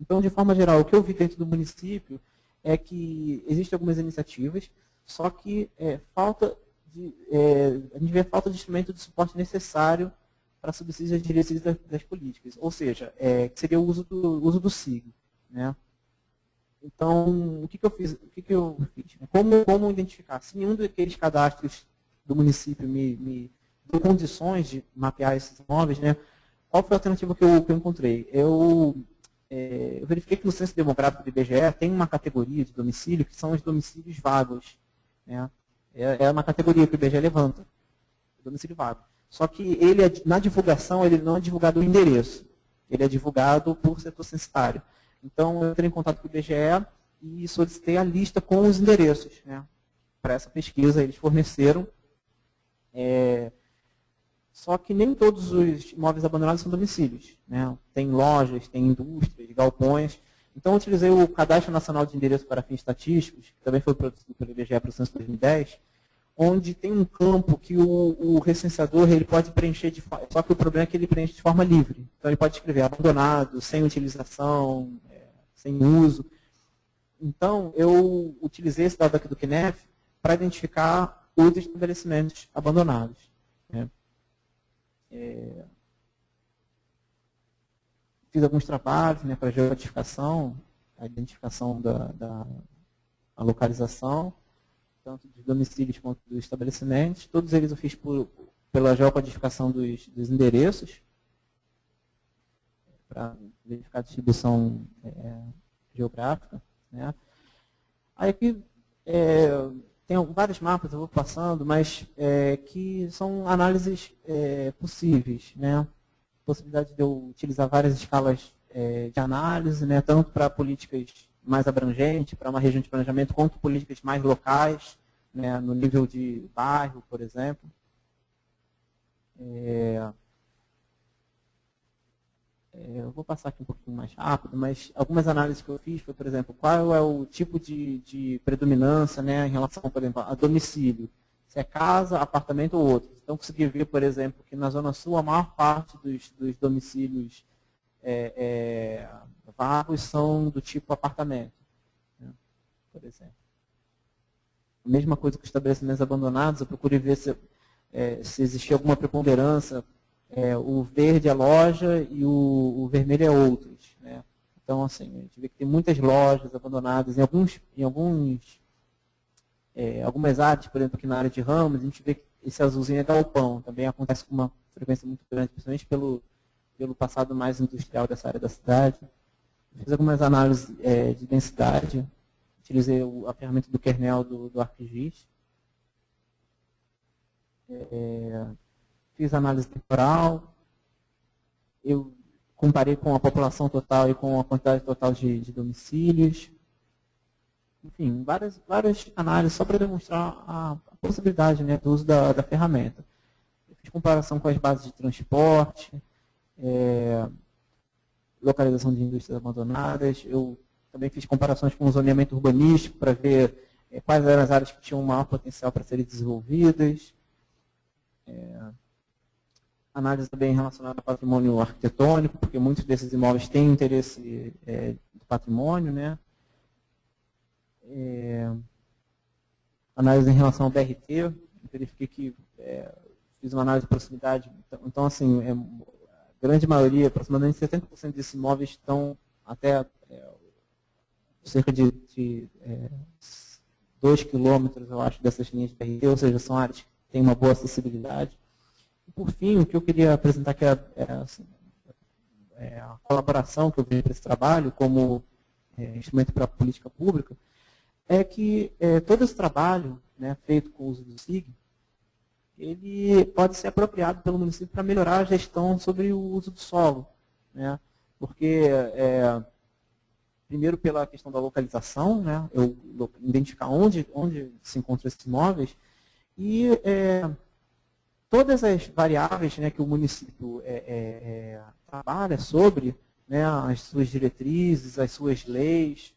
Então, de forma geral, o que eu vi dentro do município é que existem algumas iniciativas, só que a gente vê falta de instrumento de suporte necessário para subsídios às diretrizes das políticas, ou seja, que seria o uso do SIG. Né. Então, o que eu fiz? Como identificar? Se nenhum daqueles cadastros do município me deu condições de mapear esses imóveis, né, qual foi a alternativa que eu encontrei? Eu verifiquei que no censo demográfico do IBGE tem uma categoria de domicílio que são os domicílios vagos. Né? É uma categoria que o IBGE levanta, domicílio vago. Só que na divulgação ele não é divulgado o endereço, ele é divulgado por setor censitário. Então, eu entrei em contato com o IBGE e solicitei a lista com os endereços. Né? Para essa pesquisa, eles forneceram. Só que nem todos os imóveis abandonados são domicílios. Né? Tem lojas, tem indústrias, galpões. Então, eu utilizei o Cadastro Nacional de Endereço para Fins Estatísticos, que também foi produzido pelo IBGE para o censo 2010, onde tem um campo que o recenseador ele pode preencher, só que o problema é que ele preenche de forma livre. Então, ele pode escrever abandonado, sem utilização, sem uso. Então, eu utilizei esse dado aqui do CNEF para identificar os estabelecimentos abandonados. Né? Fiz alguns trabalhos, né, para a geocodificação, a identificação da localização, tanto dos domicílios quanto dos estabelecimentos. Todos eles eu fiz pela geocodificação dos endereços, para verificar a distribuição geográfica. Né? Aí aqui tem vários mapas, eu vou passando, mas que são análises possíveis. Né? Possibilidade de eu utilizar várias escalas de análise, né? Tanto para políticas mais abrangentes, para uma região de planejamento, quanto políticas mais locais, né? No nível de bairro, por exemplo. passar aqui um pouquinho mais rápido, mas algumas análises que eu fiz foi, por exemplo, qual é o tipo de predominância, né, em relação, por exemplo, a domicílio. Se é casa, apartamento ou outro. Então, consegui ver, por exemplo, que na Zona Sul a maior parte dos domicílios vagos são do tipo apartamento, né, por exemplo. A mesma coisa com os estabelecimentos abandonados, eu procurei ver se existia alguma preponderância. O verde é loja e o vermelho é outros, né? Então, assim, a gente vê que tem muitas lojas abandonadas. Algumas áreas, por exemplo, aqui na área de Ramos, a gente vê que esse azulzinho é galpão. Também acontece com uma frequência muito grande, principalmente pelo passado mais industrial dessa área da cidade. Fiz algumas análises de densidade. Utilizei a ferramenta do kernel do ArcGIS. Fiz análise temporal, eu comparei com a população total e com a quantidade total de domicílios. Enfim, várias análises só para demonstrar a possibilidade, né, do uso da ferramenta. Eu fiz comparação com as bases de transporte, localização de indústrias abandonadas. Eu também fiz comparações com o zoneamento urbanístico para ver quais eram as áreas que tinham maior potencial para serem desenvolvidas. Análise também relacionada ao patrimônio arquitetônico, porque muitos desses imóveis têm interesse do patrimônio, né? Análise em relação ao BRT, verifiquei que fiz uma análise de proximidade. Então, assim, a grande maioria, aproximadamente 70% desses imóveis estão até cerca de 2 quilômetros, eu acho, dessas linhas de BRT, ou seja, são áreas que têm uma boa acessibilidade. E, por fim, o que eu queria apresentar, que é a colaboração que eu vejo para esse trabalho como instrumento para a política pública, é que todo esse trabalho, né, feito com o uso do SIG, ele pode ser apropriado pelo município para melhorar a gestão sobre o uso do solo, né? Porque, primeiro pela questão da localização, né, eu identificar onde se encontram esses imóveis, e todas as variáveis, né, que o município trabalha sobre, né, as suas diretrizes, as suas leis,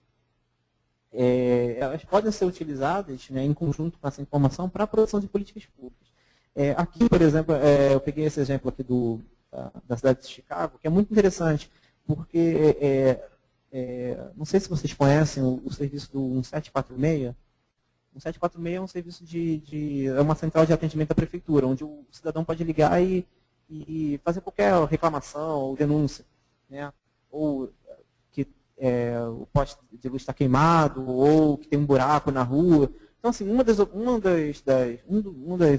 elas podem ser utilizadas, né, em conjunto com essa informação para a produção de políticas públicas. Aqui, por exemplo, eu peguei esse exemplo aqui da cidade de Chicago, que é muito interessante, porque não sei se vocês conhecem o serviço do 1746. O 1746 é um serviço é uma central de atendimento da prefeitura, onde o cidadão pode ligar e fazer qualquer reclamação ou denúncia, né? Ou que o poste de luz está queimado, ou que tem um buraco na rua. Então, assim, uma das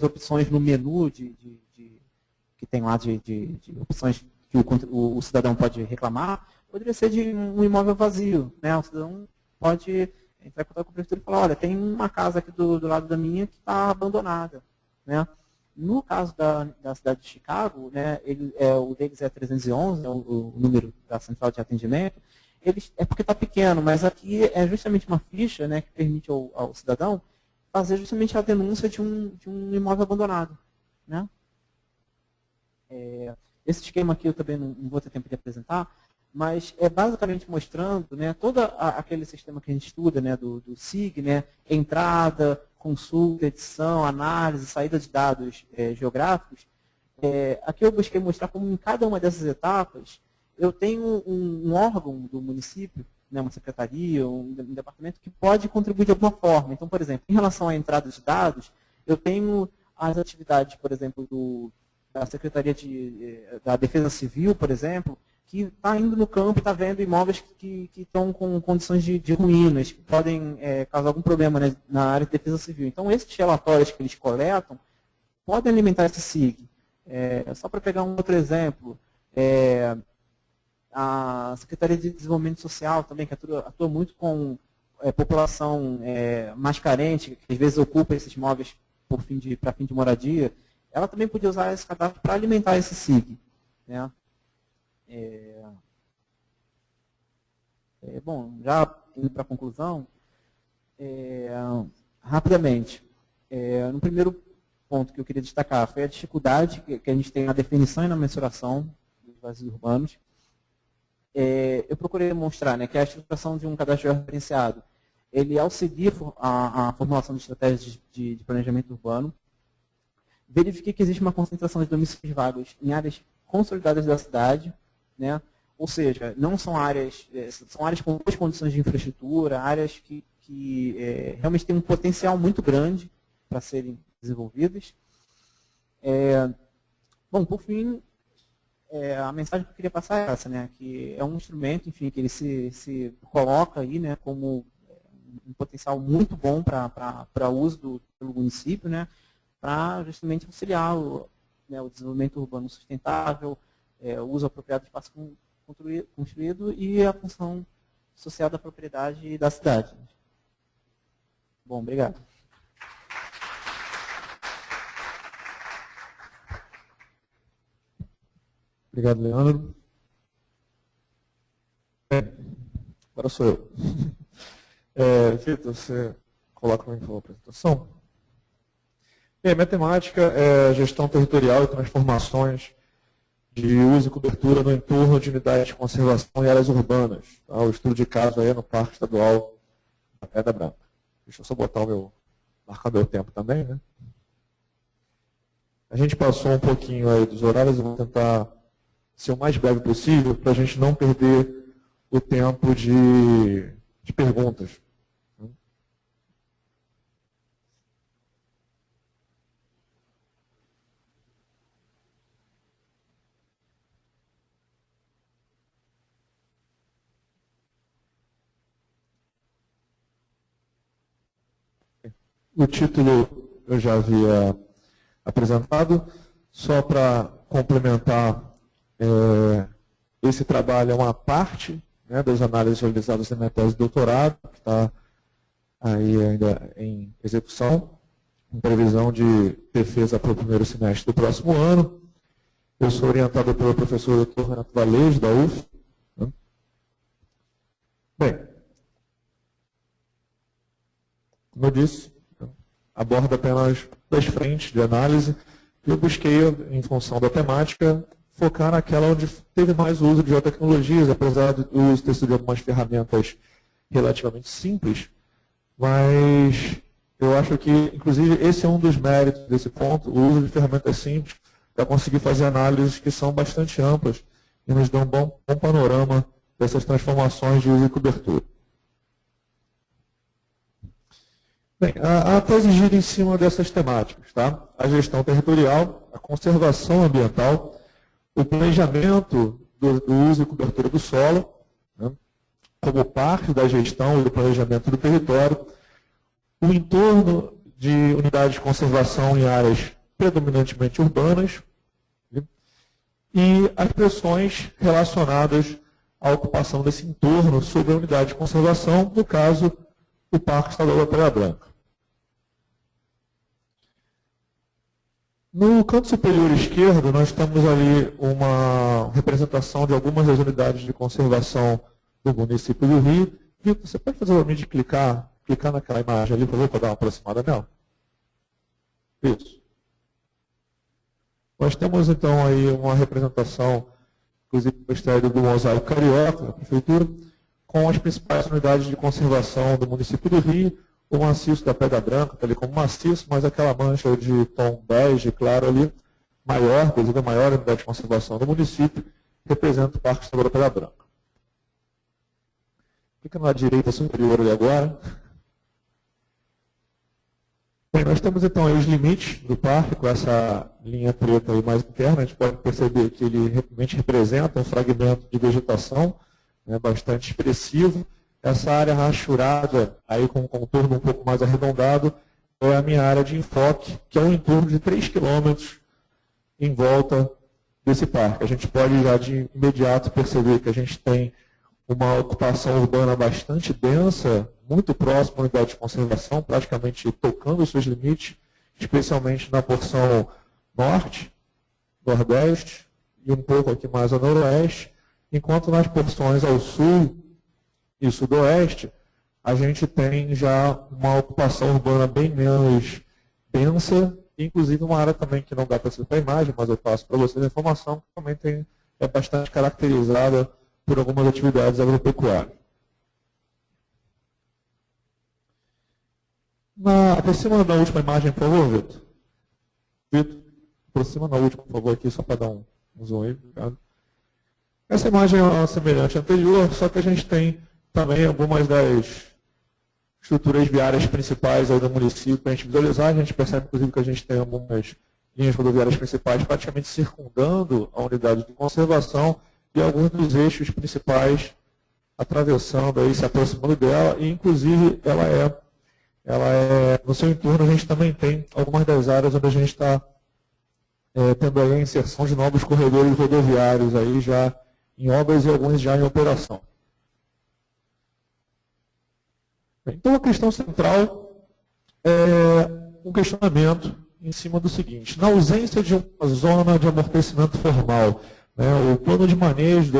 opções no menu que tem lá de opções que o cidadão pode reclamar, poderia ser de um imóvel vazio, né? O cidadão pode entrar em contato com a prefeitura e falar, olha, tem uma casa aqui do lado da minha que está abandonada, né? No caso da cidade de Chicago, né, o deles é 311, é o número da central de atendimento, é porque está pequeno, mas aqui é justamente uma ficha, né, que permite ao cidadão fazer justamente a denúncia de um imóvel abandonado, né? Esse esquema aqui eu também não vou ter tempo de apresentar, mas é basicamente mostrando, né, todo aquele sistema que a gente estuda, né, do SIG, né, entrada, consulta, edição, análise, saída de dados geográficos. Aqui eu busquei mostrar como em cada uma dessas etapas eu tenho um órgão do município, né, uma secretaria, um departamento que pode contribuir de alguma forma. Então, por exemplo, em relação à entrada de dados, eu tenho as atividades, por exemplo, da Secretaria da Defesa Civil, por exemplo, que está indo no campo e está vendo imóveis que estão com condições de ruínas, que podem causar algum problema, né, na área de defesa civil. Então, esses relatórios que eles coletam podem alimentar esse SIG. Só para pegar um outro exemplo, a Secretaria de Desenvolvimento Social também, que atua muito com população mais carente, que às vezes ocupa esses imóveis para fim de moradia, ela também podia usar esse cadastro para alimentar esse SIG, né? Bom, já indo para a conclusão, rapidamente, no primeiro ponto que eu queria destacar foi a dificuldade que a gente tem na definição e na mensuração dos vazios urbanos. eu procurei demonstrar, né, que a estruturação de um cadastro referenciado, ele auxilia a formulação de estratégias de planejamento urbano. Verifiquei que existe uma concentração de domicílios vagos em áreas consolidadas da cidade, né? Ou seja, não são áreas, são áreas com boas condições de infraestrutura, áreas que realmente têm um potencial muito grande para serem desenvolvidas. Bom, por fim, a mensagem que eu queria passar é essa, né? Que é um instrumento, enfim, que ele se coloca aí, né, como um potencial muito bom para uso pelo município, né? Para justamente auxiliar o desenvolvimento urbano sustentável, o uso apropriado do espaço construído e a função social da propriedade da cidade. Bom, obrigado. Obrigado, Leandro. Agora sou eu. Vitor, você coloca para mim, por favor, a apresentação. Minha temática é gestão territorial e transformações de uso e cobertura no entorno de unidades de conservação e áreas urbanas. Tá? O estudo de caso aí é no Parque Estadual da Pedra Branca. Deixa eu só botar marcar meu tempo também, né? A gente passou um pouquinho aí dos horários, eu vou tentar ser o mais breve possível para a gente não perder o tempo de perguntas. O título eu já havia apresentado, só para complementar, esse trabalho é uma parte, né, das análises realizadas na minha tese de doutorado, que está aí ainda em execução, em previsão de defesa para o primeiro semestre do próximo ano. Eu sou orientado pelo professor Dr. Renato Valejo, da UF. Bem, como eu disse, aborda apenas 2 frentes de análise, e eu busquei, em função da temática, focar naquela onde teve mais uso de geotecnologias, apesar do uso ter sido de algumas ferramentas relativamente simples, mas eu acho que, inclusive, esse é um dos méritos desse ponto, o uso de ferramentas simples, para conseguir fazer análises que são bastante amplas e nos dão um bom panorama dessas transformações de uso e cobertura. Bem, a tese gira em cima dessas temáticas, tá? A gestão territorial, a conservação ambiental, o planejamento do uso e cobertura do solo, né, como parte da gestão e do planejamento do território, o entorno de unidades de conservação em áreas predominantemente urbanas, né, e as pressões relacionadas à ocupação desse entorno sobre a unidade de conservação, no caso, o Parque Estadual da Pedra Branca. No canto superior esquerdo, nós temos ali uma representação de algumas das unidades de conservação do município do Rio. Vitor, você pode fazer o favor de clicar naquela imagem ali, por favor, para dar uma aproximada nela? Isso. Nós temos, então, aí uma representação, inclusive, extraída do Mosaico Carioca, da Prefeitura, com as principais unidades de conservação do município do Rio, o maciço da Pedra Branca, está ali como maciço, mas aquela mancha de tom bege claro ali, maior, inclusive a maior unidade de conservação do município, representa o Parque Estadual da Pedra Branca. Fica na direita superior ali agora. Bem, nós temos então aí os limites do parque, com essa linha preta aí mais interna, a gente pode perceber que ele realmente representa um fragmento de vegetação, né, bastante expressivo. Essa área rachurada, aí com um contorno um pouco mais arredondado, é a minha área de enfoque, que é um entorno de 3 quilômetros em volta desse parque. A gente pode já de imediato perceber que a gente tem uma ocupação urbana bastante densa, muito próxima à unidade de conservação, praticamente tocando os seus limites, especialmente na porção norte, nordeste e um pouco aqui mais ao noroeste, enquanto nas porções ao sul e sudoeste, a gente tem já uma ocupação urbana bem menos densa, inclusive uma área também que não dá para ser para a imagem, mas eu passo para vocês a informação, que também é bastante caracterizada por algumas atividades agropecuárias. Aproxima da última imagem, por favor, Vitor. Vitor, aproxima da última, por favor, aqui, só para dar um zoom aí. Obrigado. Essa imagem é semelhante à anterior, só que a gente tem também algumas das estruturas viárias principais aí do município para a gente visualizar. A gente percebe, inclusive, que a gente tem algumas linhas rodoviárias principais praticamente circundando a unidade de conservação e alguns dos eixos principais atravessando aí, se aproximando dela, e inclusive ela é no seu entorno a gente também tem algumas das áreas onde a gente está tendo aí a inserção de novos corredores rodoviários aí já em obras e alguns já em operação. Então a questão central é um questionamento em cima do seguinte: na ausência de uma zona de amortecimento formal, né, o plano de manejo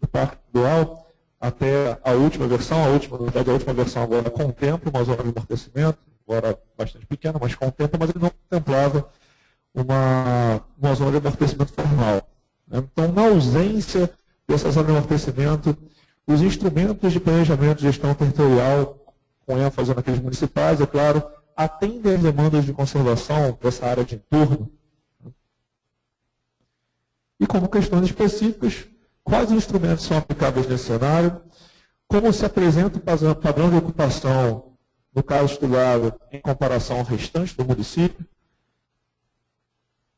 do Parque Estadual até a última versão, na verdade a última versão agora contempla uma zona de amortecimento, agora bastante pequena, mas contempla, mas ele não contemplava uma zona de amortecimento formal. Então, na ausência dessa zona de amortecimento, os instrumentos de planejamento de gestão territorial, com ênfase naqueles municipais, é claro, atendem às demandas de conservação dessa área de entorno. E como questões específicas, quais instrumentos são aplicáveis nesse cenário, como se apresenta o padrão de ocupação, no caso estudado, em comparação ao restante do município,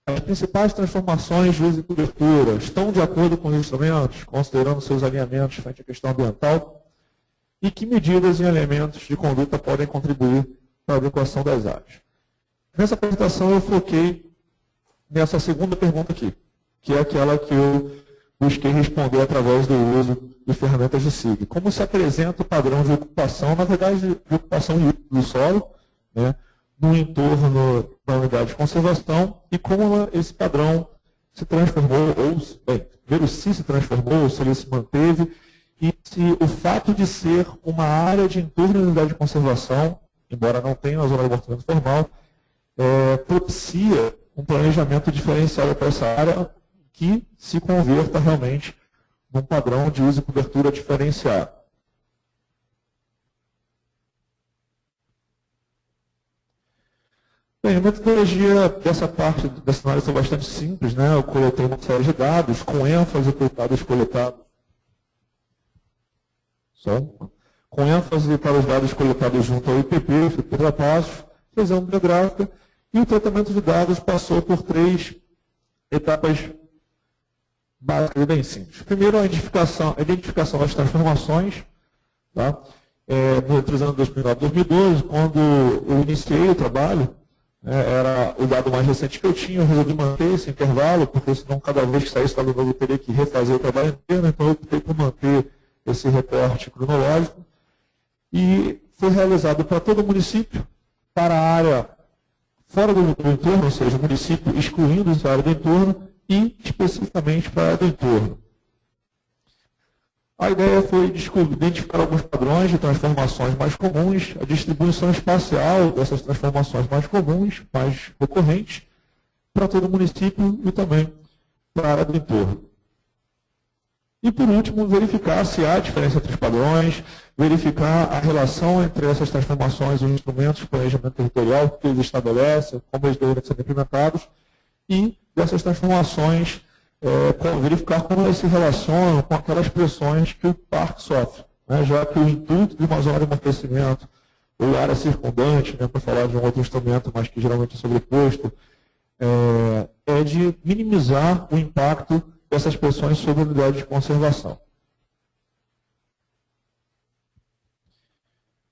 as principais transformações de uso e cobertura estão de acordo com os instrumentos, considerando seus alinhamentos frente à questão ambiental, e que medidas e elementos de conduta podem contribuir para a adequação das áreas. Nessa apresentação eu foquei nessa segunda pergunta aqui, que é aquela que eu busquei responder através do uso de ferramentas de SIG. Como se apresenta o padrão de ocupação, na verdade, de ocupação do solo, né, no entorno da unidade de conservação, e como esse padrão se transformou, primeiro se transformou, se ele se manteve, e se o fato de ser uma área de entorno da unidade de conservação, embora não tenha uma zona de amortecimento formal, propicia um planejamento diferenciado para essa área, que se converta realmente num padrão de uso e cobertura diferenciado. Bem, a metodologia dessa parte dessa análise é bastante simples, né? Eu coletei uma série de dados, com ênfase para os coletados. Com ênfase para os dados coletados junto ao IPP, passo a passo, fizemos uma biográfica, e o tratamento de dados passou por 3 etapas básicas e bem simples. Primeiro, a identificação das transformações, tá? Entre os anos 2009 e 2012, quando eu iniciei o trabalho, era o dado mais recente que eu tinha, eu resolvi manter esse intervalo, porque senão cada vez que saísse dado novo eu teria que refazer o trabalho inteiro, então eu optei por manter esse recorte cronológico, e foi realizado para todo o município, para a área fora do entorno, ou seja, o município excluindo essa área do entorno, e especificamente para a área do entorno. A ideia foi identificar alguns padrões de transformações mais comuns, a distribuição espacial dessas transformações mais comuns, mais recorrentes, para todo o município e também para a área do entorno. E, por último, verificar se há diferença entre os padrões, verificar a relação entre essas transformações e os instrumentos de planejamento territorial que eles estabelecem, como eles devem ser implementados, e dessas transformações, verificar como elas se relacionam com aquelas pressões que o parque sofre, né? Já que o intuito de uma zona de amortecimento ou área circundante, né, para falar de um outro instrumento, mas que geralmente é sobreposto, é de minimizar o impacto dessas pressões sobre a unidade de conservação.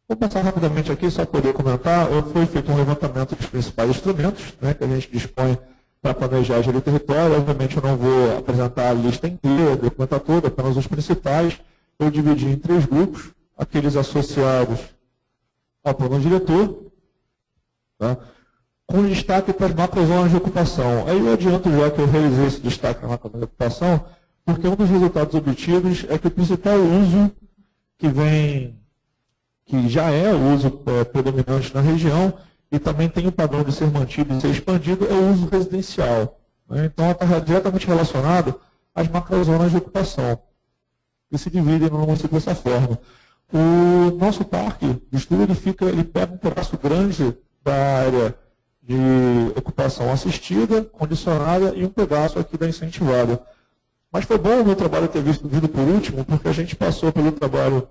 Vou passar rapidamente aqui, só para poder comentar. Foi feito um levantamento dos principais instrumentos, né, que a gente dispõe para planejar e gerir o território. Obviamente eu não vou apresentar a lista inteira, documentar toda, apenas os principais. Eu dividi em 3 grupos, aqueles associados ao plano diretor, tá? Com destaque para as macrozonas de ocupação. Aí eu adianto já que eu realizei esse destaque na macrozona de ocupação, porque um dos resultados obtidos é que o principal uso que já é o uso predominante na região, e também tem o padrão de ser mantido e ser expandido, é o uso residencial, né? Então, está diretamente relacionado às macrozonas de ocupação. que se dividem no município dessa forma. O nosso parque de estudo ele pega um pedaço grande da área de ocupação assistida, condicionada e um pedaço aqui da incentivada. Mas foi bom o meu trabalho ter vindo por último, porque a gente passou pelo trabalho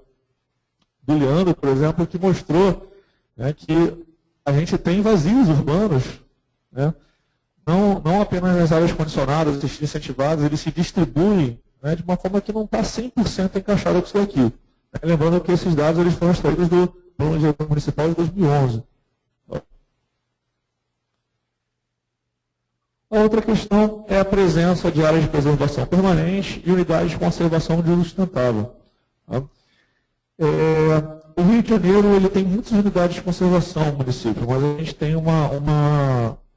do Leandro, por exemplo, que mostrou, né, que a gente tem vazios urbanos, né, não apenas nas áreas condicionadas, incentivadas, eles se distribuem, né, de uma forma que não está 100% encaixada com isso aqui. Lembrando que esses dados eles foram extraídos do Plano Diretor Municipal de 2011. A outra questão é a presença de áreas de preservação permanente e unidades de conservação de uso sustentável. O Rio de Janeiro ele tem muitas unidades de conservação no município, mas a gente tem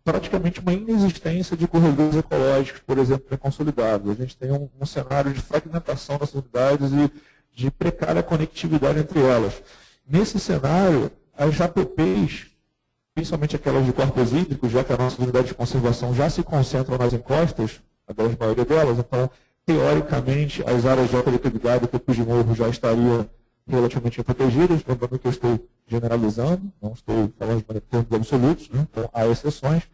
praticamente uma inexistência de corredores ecológicos, por exemplo, bem consolidados. A gente tem um cenário de fragmentação dessas unidades e de precária conectividade entre elas. Nesse cenário, as APPs, principalmente aquelas de corpos hídricos, já que as nossas unidades de conservação já se concentram nas encostas, a grande maioria delas, então, teoricamente, as áreas de alta liquididade e topos de morro já estariam relativamente protegidas, lembrando que eu estou generalizando, não estou falando de termos absolutos, né? Então há exceções,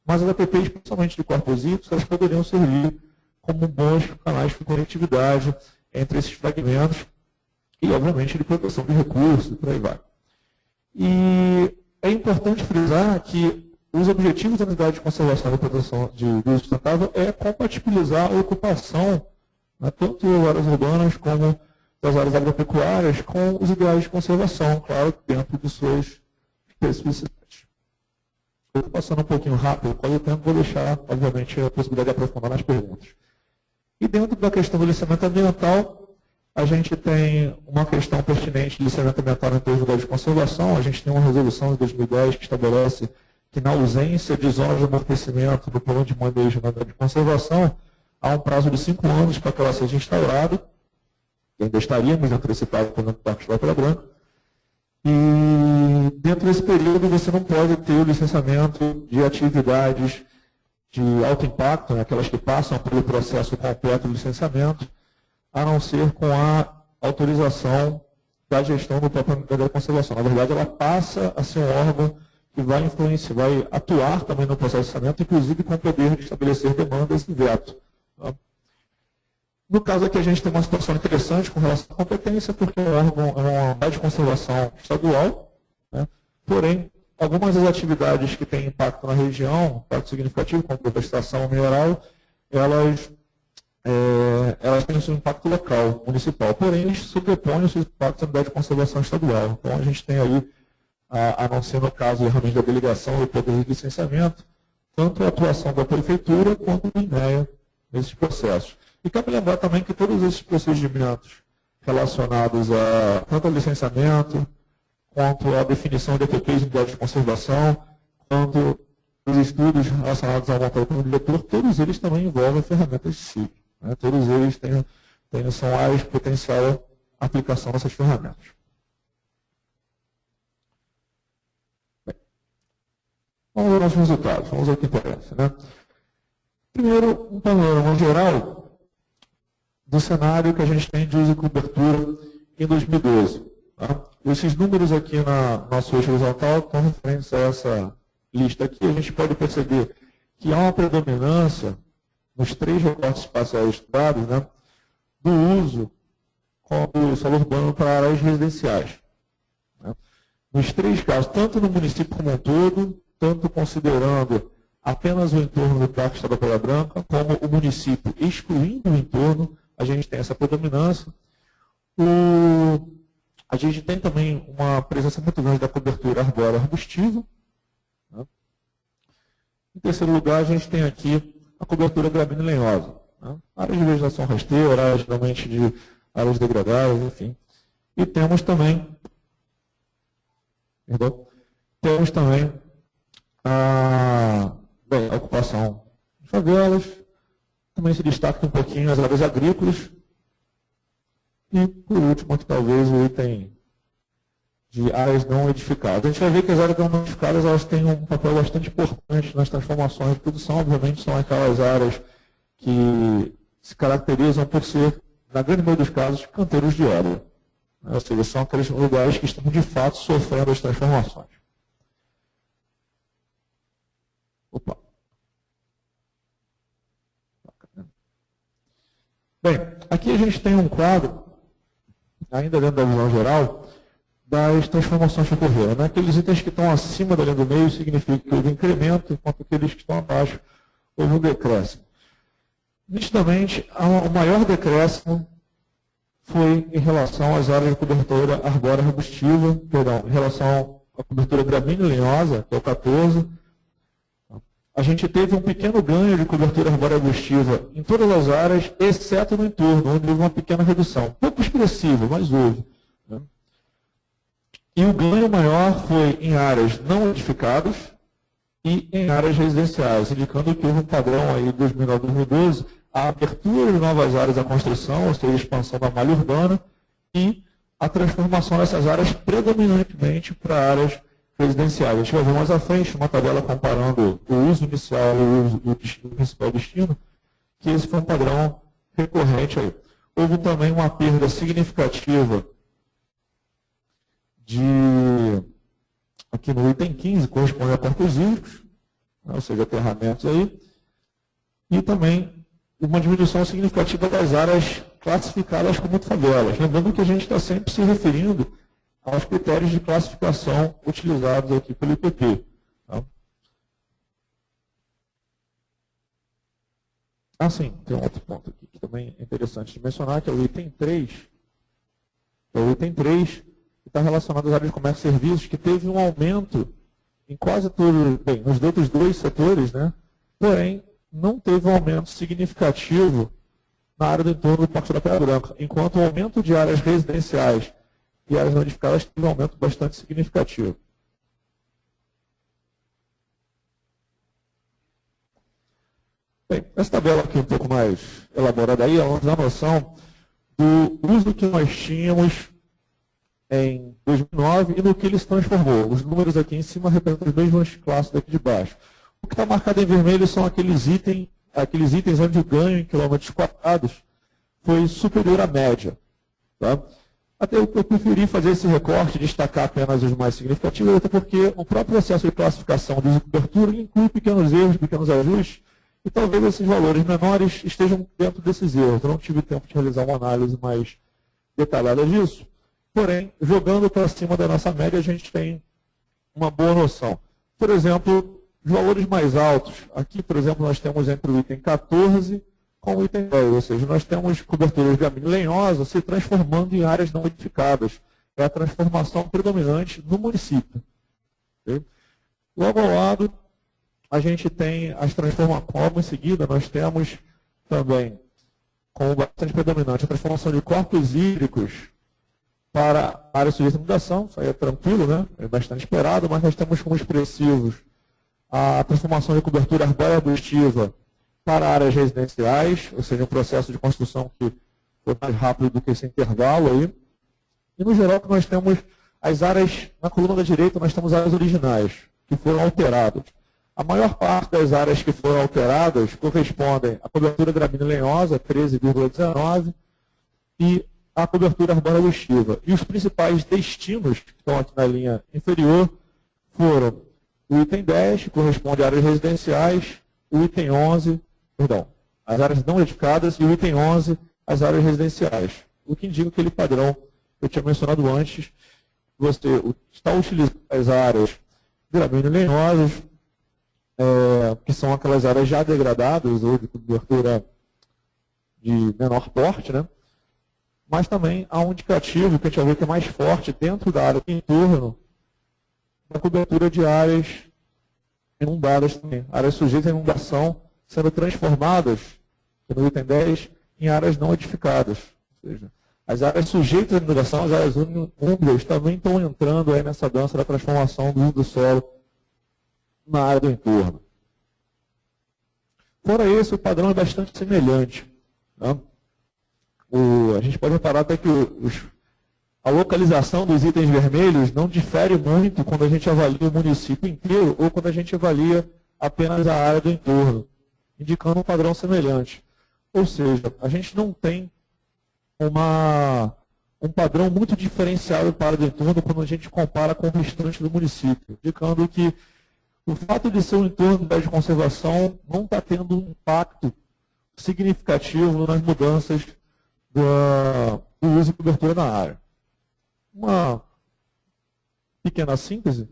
mas as APPs, principalmente de corpos hídricos, elas poderiam servir como bons canais de conectividade entre esses fragmentos e, obviamente, de proteção de recursos e por aí vai. E é importante frisar que os objetivos da unidade de conservação e proteção de uso sustentável é compatibilizar a ocupação, né, tanto das áreas urbanas como das áreas agropecuárias com os ideais de conservação, claro, dentro de suas especificidades. Estou passando um pouquinho rápido, quase o tempo, vou deixar, obviamente, a possibilidade de aprofundar nas perguntas. E dentro da questão do licenciamento ambiental, a gente tem uma questão pertinente de licenciamento ambiental em termos de conservação. A gente tem uma resolução de 2010 que estabelece que, na ausência de zonas de amortecimento do plano de manejo na área de conservação, há um prazo de 5 anos para que ela seja instaurada. Ainda estaríamos dentro desse prazo quando o Parque da Pedra Branca. E dentro desse período você não pode ter o licenciamento de atividades de alto impacto, né, aquelas que passam pelo processo completo de licenciamento, a não ser com a autorização da gestão do próprio Ministério da Conservação. Na verdade, ela passa a ser um órgão que vai influenciar, vai atuar também no processo de licenciamento, inclusive com o poder de estabelecer demandas e veto. Tá? No caso aqui, a gente tem uma situação interessante com relação à competência, porque o órgão é uma unidade de conservação estadual, né? Porém, algumas das atividades que têm impacto na região, impacto significativo, como a extração mineral, elas têm o seu impacto local, municipal, porém eles sobrepõem os seus impactos à unidade de conservação estadual. Então a gente tem aí, a não ser no caso realmente da delegação e poder de licenciamento, tanto a atuação da prefeitura quanto do INEA nesses processos. E cabe lembrar também que todos esses procedimentos relacionados a tanto ao licenciamento, quanto à definição de EPPs de unidade de conservação, quanto os estudos relacionados ao montar do diretor, todos eles também envolvem ferramentas de SIC. Né? Todos eles são áreas de potencial aplicação dessas ferramentas. Bem, vamos aos nossos resultados, vamos ao que interessa. Né? Primeiro, um panorama geral do cenário que a gente tem de uso e cobertura em 2012. Tá? Esses números aqui na nossa eixo horizontal estão referentes a essa lista aqui. A gente pode perceber que há uma predominância nos 3 recortes espaciais estudados, né, do uso do solo urbano para áreas residenciais. Né? Nos 3 casos, tanto no município como um todo, tanto considerando apenas o entorno do Parque Estadual da Pedra Branca, como o município excluindo o entorno, a gente tem essa predominância. A gente tem também uma presença muito grande da cobertura arbórea arbustiva. Né? Em terceiro lugar, a gente tem aqui a cobertura gramínea lenhosa. Né? Áreas de vegetação rasteira, áreas geralmente de áreas degradadas, enfim. E temos também a ocupação de favelas. Também se destaca um pouquinho as áreas agrícolas. E, por último, aqui, talvez o item de áreas não edificadas. A gente vai ver que as áreas não edificadas elas têm um papel bastante importante nas transformações de produção. Obviamente, são aquelas áreas que se caracterizam por ser na grande maioria dos casos, canteiros de óleo. Ou seja, são aqueles lugares que estão de fato sofrendo as transformações. Opa. Bem, aqui a gente tem um quadro, ainda dentro da visão geral, das transformações que ocorreram. Né? Aqueles itens que estão acima da linha do meio significa que houve incremento, enquanto aqueles que estão abaixo houve um decréscimo. Nitidamente, o maior decréscimo foi em relação às áreas de cobertura arbórea arbustiva, perdão, em relação à cobertura gramínea-lenhosa, que é o 14. A gente teve um pequeno ganho de cobertura arbórea arbustiva em todas as áreas, exceto no entorno, onde houve uma pequena redução. Pouco expressiva, mas houve. Né? E o ganho maior foi em áreas não edificadas e em áreas residenciais, indicando que houve um padrão aí de 2009 a 2012, a abertura de novas áreas à construção, ou seja, a expansão da malha urbana, e a transformação dessas áreas predominantemente para áreas residenciais. A gente vai ver mais à frente uma tabela comparando o uso inicial e o uso do principal destino, que esse foi um padrão recorrente aí. Houve também uma perda significativa aqui no item 15, corresponde a corpos hídricos, né, ou seja, aterramentos aí, e também uma diminuição significativa das áreas classificadas como favelas. Lembrando que a gente está sempre se referindo aos critérios de classificação utilizados aqui pelo IPP. Tá? Sim, tem um outro ponto aqui que também é interessante de mencionar, que é o item 3. É o item 3, que está relacionado às áreas de comércio e serviços, que teve um aumento em quase todos, bem, nos outros dois setores, né? Porém, não teve um aumento significativo na área do entorno do Parque da Praia Branca, enquanto o aumento de áreas residenciais e áreas não edificadas teve um aumento bastante significativo. Bem, essa tabela aqui um pouco mais elaborada aí, ela nos dá a noção do uso que nós tínhamos em 2009 e no que ele se transformou. Os números aqui em cima representam as mesmas classes daqui de baixo. O que está marcado em vermelho são aqueles itens onde o ganho em quilômetros quadrados foi superior à média. Tá? Até eu preferi fazer esse recorte e destacar apenas os mais significativos, até porque o próprio processo de classificação de uso e cobertura inclui pequenos erros, pequenos ajustes, e talvez esses valores menores estejam dentro desses erros. Eu não tive tempo de realizar uma análise mais detalhada disso. Porém, jogando para cima da nossa média, a gente tem uma boa noção. Por exemplo, os valores mais altos. Aqui, por exemplo, nós temos entre o item 14 com o item 10, ou seja, nós temos coberturas gramínea-lenhosa se transformando em áreas não edificadas. É a transformação predominante no município. Okay? Logo ao lado, a gente tem as transformações, logo em seguida, nós temos também, como bastante predominante, a transformação de corpos hídricos para áreas sujeitas à inundação. Isso aí é tranquilo, né? É bastante esperado, mas nós temos como expressivos a transformação de cobertura arbórea arbustiva para áreas residenciais, ou seja, um processo de construção que foi mais rápido do que esse intervalo aí. E, no geral, que nós temos as áreas, na coluna da direita, nós temos áreas originais, que foram alteradas. A maior parte das áreas que foram alteradas correspondem à cobertura gramínea-lenhosa, 13,19, e à cobertura arbórea arbustiva. E os principais destinos, que estão aqui na linha inferior, foram o item 10, que corresponde a áreas residenciais, o item 11, perdão, as áreas não edificadas, e o item 11, as áreas residenciais. O que indica aquele padrão que eu tinha mencionado antes, você está utilizando as áreas gramínea-lenhosas, que são aquelas áreas já degradadas, ou de cobertura de menor porte, né? Mas também há um indicativo que a gente vai ver que é mais forte dentro da área do entorno, da cobertura de áreas inundadas também, áreas sujeitas à inundação sendo transformadas, no item 10, em áreas não edificadas. Ou seja, as áreas sujeitas à inundação, as áreas úmidas, também estão entrando aí nessa dança da transformação do uso do solo na área do entorno. Fora isso, o padrão é bastante semelhante. Tá? A gente pode reparar até que a localização dos itens vermelhos não difere muito quando a gente avalia o município inteiro ou quando a gente avalia apenas a área do entorno, indicando um padrão semelhante. Ou seja, a gente não tem um padrão muito diferenciado para o entorno quando a gente compara com o restante do município, indicando que o fato de ser um entorno de área de conservação não está tendo um impacto significativo nas mudanças do uso e cobertura na área. Uma pequena síntese,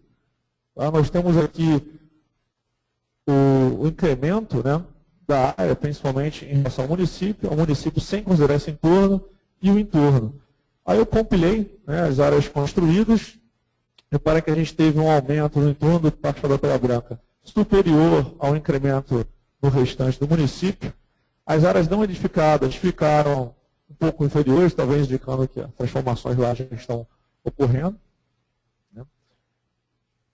tá? Nós temos aqui o incremento, né, da área, principalmente em relação ao município sem considerar esse entorno e o entorno. Aí eu compilei, né, as áreas construídas, repara que a gente teve um aumento no entorno do Parque Estadual Pedra Branca superior ao incremento no restante do município. As áreas não edificadas ficaram um pouco inferiores, talvez indicando que as transformações lá já estão ocorrendo. Né?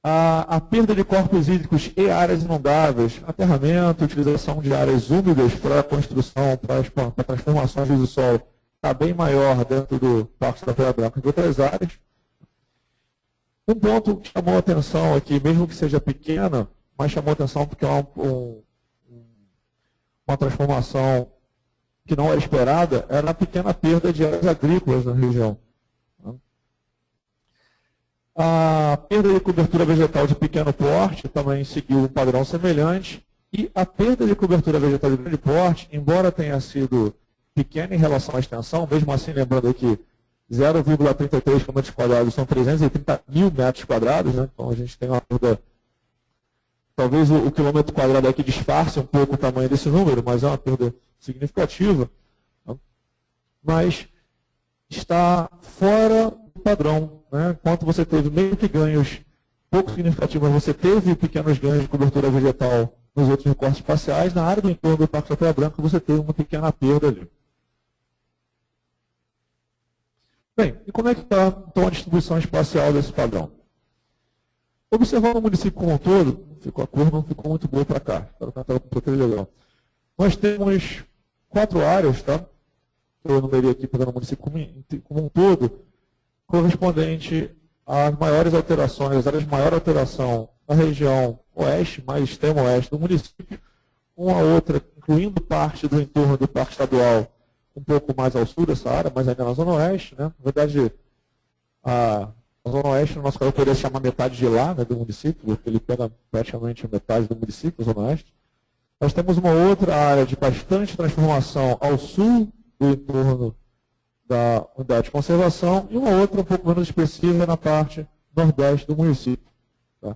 A perda de corpos hídricos e áreas inundáveis, aterramento, utilização de áreas úmidas para a construção, para transformações de uso do solo, está bem maior dentro do Parque da Pedra Branca que outras áreas. Um ponto que chamou a atenção aqui, mesmo que seja pequena, mas chamou a atenção porque é uma transformação que não era esperada, era a pequena perda de áreas agrícolas na região. A perda de cobertura vegetal de pequeno porte também seguiu um padrão semelhante, e a perda de cobertura vegetal de grande porte, embora tenha sido pequena em relação à extensão, mesmo assim lembrando aqui, 0,33 km² são 330 mil metros quadrados, né? Então a gente tem uma perda. Talvez o quilômetro quadrado aqui disfarce um pouco o tamanho desse número, mas é uma perda significativa. Né? Mas está fora do padrão. Né? Enquanto você teve meio que ganhos pouco significativos, mas você teve pequenos ganhos de cobertura vegetal nos outros recortes espaciais, na área do entorno do Parque da Pedra Branca você teve uma pequena perda ali. Bem, e como é que está então a distribuição espacial desse padrão? Observando o município como um todo, a cor não ficou muito boa para cá. Espero que a tela esteja legal. Nós temos 4 áreas, tá? Eu enumerei aqui pegando o município como um todo, correspondente às maiores alterações, as áreas de maior alteração na região oeste, mais extremo oeste do município, uma outra, incluindo parte do entorno do Parque Estadual, um pouco mais ao sul dessa área, mas ainda na Zona Oeste. Né? Na verdade, a Zona Oeste, no nosso caso, eu poderia chamar metade de lá, né, do município, porque ele pega praticamente metade do município, a Zona Oeste. Nós temos uma outra área de bastante transformação ao sul do entorno da unidade de conservação e uma outra um pouco menos expressiva na parte nordeste do município. Tá?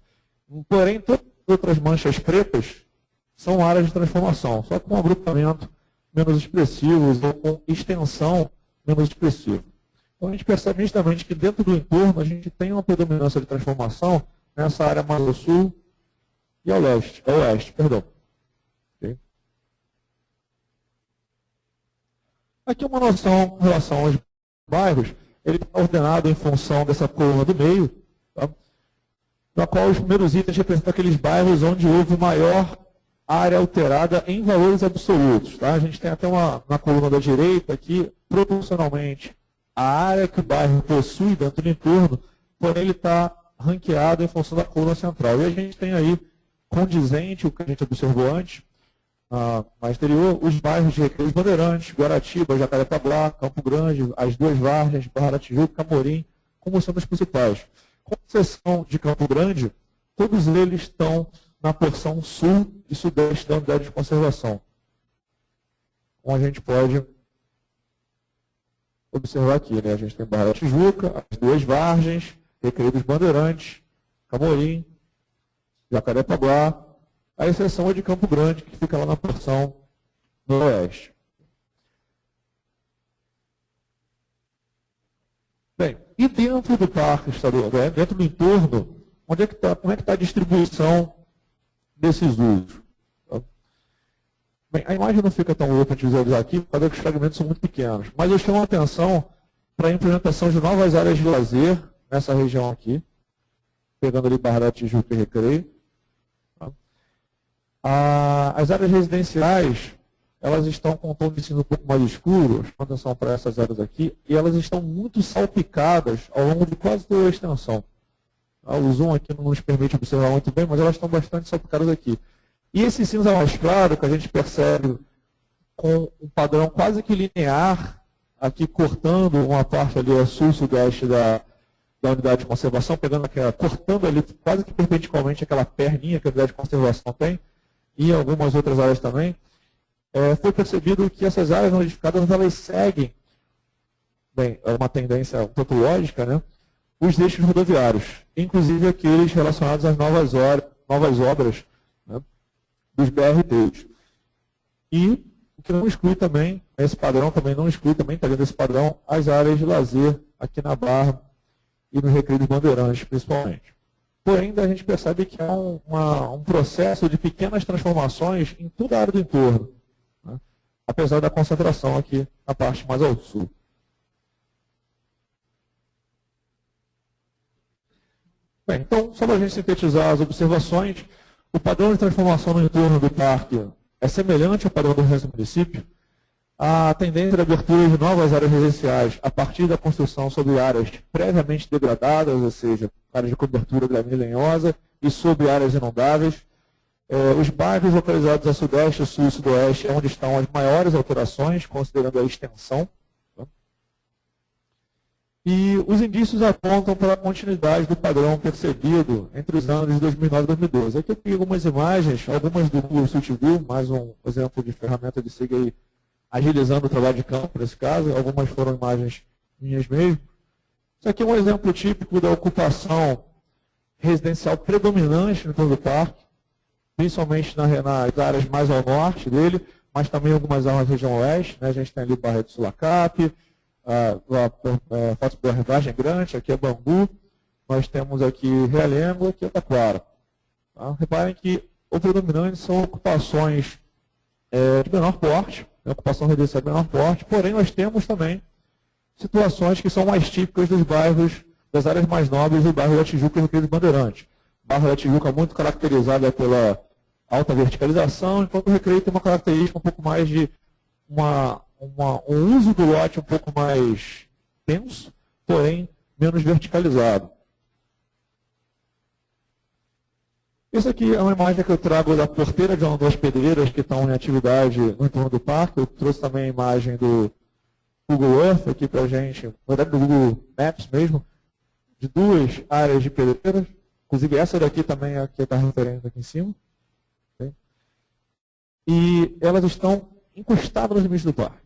Porém, todas as outras manchas pretas são áreas de transformação, só com um agrupamento menos expressivos ou com extensão menos expressiva. Então a gente percebe nitidamente que dentro do entorno a gente tem uma predominância de transformação nessa área mais ao sul e ao oeste. Perdão. Okay. Aqui uma noção em relação aos bairros, ele está ordenado em função dessa coluna do meio, tá? Na qual os primeiros itens representam aqueles bairros onde houve maior área alterada em valores absolutos. Tá? A gente tem até na coluna da direita aqui, proporcionalmente, a área que o bairro possui dentro do entorno, porém ele está ranqueado em função da coluna central. E a gente tem aí, condizente, o que a gente observou antes, mais exterior, os bairros de Recreio dos Bandeirantes, Guaratiba, Jacarepaguá, Campo Grande, as duas Várzeas, Barra da Tijuca, Camorim, como sendo os principais. Com exceção de Campo Grande, todos eles estão na porção sul e sudeste da unidade de conservação. Como a gente pode observar aqui, né? A gente tem Barra da Tijuca, as duas Vargens, Recreio dos Bandeirantes, Camorim, Jacarepaguá, a exceção é de Campo Grande, que fica lá na porção noroeste. Bem, e dentro do parque estadual, dentro do entorno, como é que está a distribuição desses usos? Bem, a imagem não fica tão boa para a gente visualizar aqui, porque os fragmentos são muito pequenos. Mas eu chamo a atenção para a implementação de novas áreas de lazer nessa região aqui, pegando ali Barra da Tijuca e Recreio. As áreas residenciais, elas estão com um tom de cinza um pouco mais escuro, chamo atenção para essas áreas aqui, e elas estão muito salpicadas ao longo de quase toda a extensão. O zoom aqui não nos permite observar muito bem, mas elas estão bastante salpicadas aqui. E esse cinza mais claro, que a gente percebe com um padrão quase que linear aqui cortando uma parte ali a sul-sudeste da unidade de conservação, cortando ali quase que perpendicularmente aquela perninha que a unidade de conservação tem, e algumas outras áreas também, foi percebido que essas áreas não edificadas, elas seguem, bem, é uma tendência um pouco lógica, né, os eixos rodoviários, inclusive aqueles relacionados às novas obras, né, dos BRTs. E o que não exclui também, esse padrão também não exclui, também está dentro desse padrão, as áreas de lazer aqui na Barra e no Recreio dos Bandeirantes, principalmente. Porém, a gente percebe que há um processo de pequenas transformações em toda a área do entorno, né? Apesar da concentração aqui na parte mais ao sul. Bem, então, só para a gente sintetizar as observações, o padrão de transformação no entorno do parque é semelhante ao padrão do resto do município. A tendência de abertura de novas áreas residenciais a partir da construção sobre áreas previamente degradadas, ou seja, áreas de cobertura gramínea-lenhosa e sobre áreas inundáveis. Os bairros localizados a sudeste, sul e sudoeste é onde estão as maiores alterações, considerando a extensão. E os indícios apontam para a continuidade do padrão percebido entre os anos de 2009 e 2012. Aqui eu tenho algumas imagens, algumas do Google Street View, mais um exemplo de ferramenta de SIG aí, agilizando o trabalho de campo, nesse caso, algumas foram imagens minhas mesmo. Isso aqui é um exemplo típico da ocupação residencial predominante no entorno do parque, principalmente nas áreas mais ao norte dele, mas também algumas áreas na região oeste, né? A gente tem ali Barreto Sulacap, Foto da Vargem Grande, aqui é Bangu, nós temos aqui Realengo, aqui é Taquara. Tá? Reparem que o predominante são ocupações de menor porte, ocupação residencial de menor porte, porém nós temos também situações que são mais típicas dos bairros, das áreas mais nobres do bairro da Tijuca e Recreio dos Bandeirantes. O bairro da Tijuca é muito caracterizado pela alta verticalização, enquanto o Recreio tem uma característica um pouco mais de um uso do lote um pouco mais denso, porém menos verticalizado. Isso aqui é uma imagem que eu trago da porteira de uma das pedreiras que estão em atividade no entorno do parque. Eu trouxe também a imagem do Google Earth aqui para a gente, na verdade do Google Maps mesmo, de duas áreas de pedreiras. Inclusive essa daqui também é a que está referendo aqui em cima. Okay? E elas estão encostadas nos limites do parque.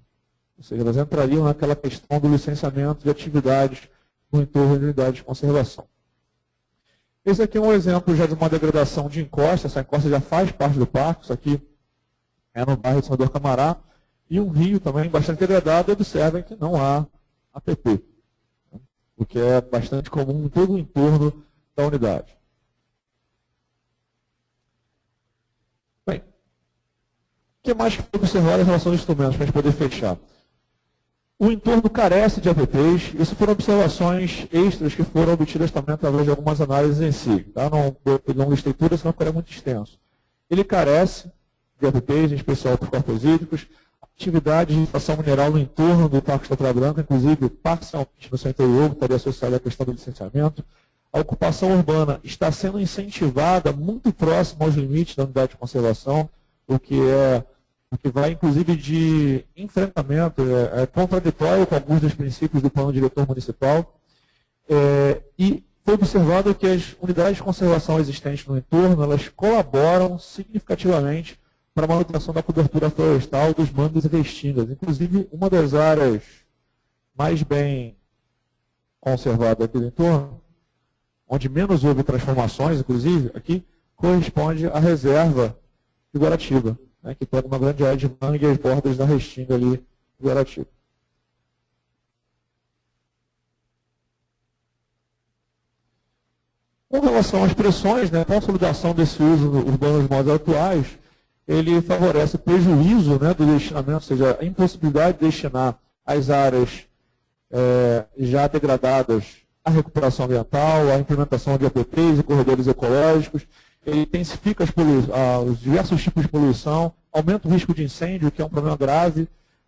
Ou seja, elas entrariam naquela questão do licenciamento de atividades no entorno de unidades de conservação. Esse aqui é um exemplo já de uma degradação de encosta. Essa encosta já faz parte do parque. Isso aqui é no bairro de Senador Camará. E um rio também bastante degradado. Observem que não há APP, o que é bastante comum em todo o entorno da unidade. Bem, o que mais que foi observado em relação aos instrumentos, para a gente poder fechar? O entorno carece de APPs. Isso foram observações extras que foram obtidas também através de algumas análises em si. Tá? Não listei tudo, senão ficaria muito extenso. Ele carece de APPs, em especial por corpos hídricos, atividade de extração mineral no entorno do Parque Estatura Branca, inclusive parcialmente no seu interior, que estaria associado à questão do licenciamento. A ocupação urbana está sendo incentivada muito próximo aos limites da unidade de conservação, o que vai, inclusive, de enfrentamento, é contraditório com alguns dos princípios do plano diretor municipal. E foi observado que as unidades de conservação existentes no entorno, elas colaboram significativamente para a manutenção da cobertura florestal dos mangos e restingas. Inclusive, uma das áreas mais bem conservadas aqui do entorno, onde menos houve transformações, inclusive, aqui, corresponde à reserva de Guaratiba, né, que pega uma grande área de mangue e as bordas da restinga ali de Guaratiba. Com relação às pressões, né, a consolidação desse uso urbano dos modos atuais, ele favorece o prejuízo, né, do destinamento, ou seja, a impossibilidade de destinar as áreas já degradadas à recuperação ambiental, à implementação de APPs e corredores ecológicos. Ele intensifica os diversos tipos de poluição, aumenta o risco de incêndio, que é um problema grave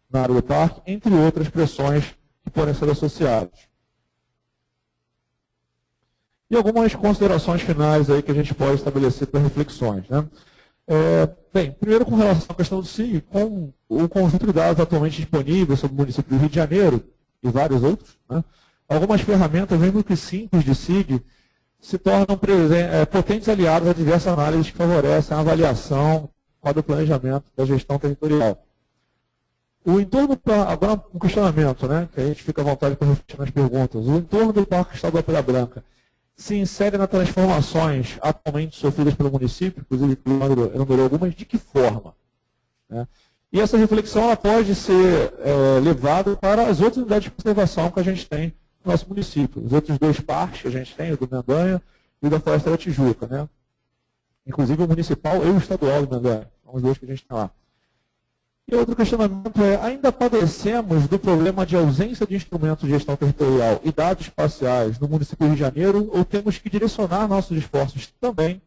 na área do parque, entre outras pressões que podem ser associadas. E algumas considerações finais aí que a gente pode estabelecer para reflexões, né? Bem, primeiro com relação à questão do SIG, com o conjunto de dados atualmente disponíveis sobre o município do Rio de Janeiro e vários outros, né, algumas ferramentas, mesmo que simples de SIG, se tornam potentes aliados a diversas análises que favorecem a avaliação do planejamento da gestão territorial. O entorno, agora um questionamento, né, que a gente fica à vontade para refletir nas perguntas. O entorno do Parque Estadual Pedra Branca se insere nas transformações atualmente sofridas pelo município, inclusive o Leandro enumerou algumas, de que forma? Né? E essa reflexão ela pode ser levada para as outras unidades de conservação que a gente tem no nosso município. Os outros dois parques que a gente tem, o do Mendanha e o da Floresta da Tijuca. Né? Inclusive o municipal e o estadual do Mendanha, são os dois que a gente tem lá. E outro questionamento ainda padecemos do problema de ausência de instrumentos de gestão territorial e dados espaciais no município do Rio de Janeiro, ou temos que direcionar nossos esforços também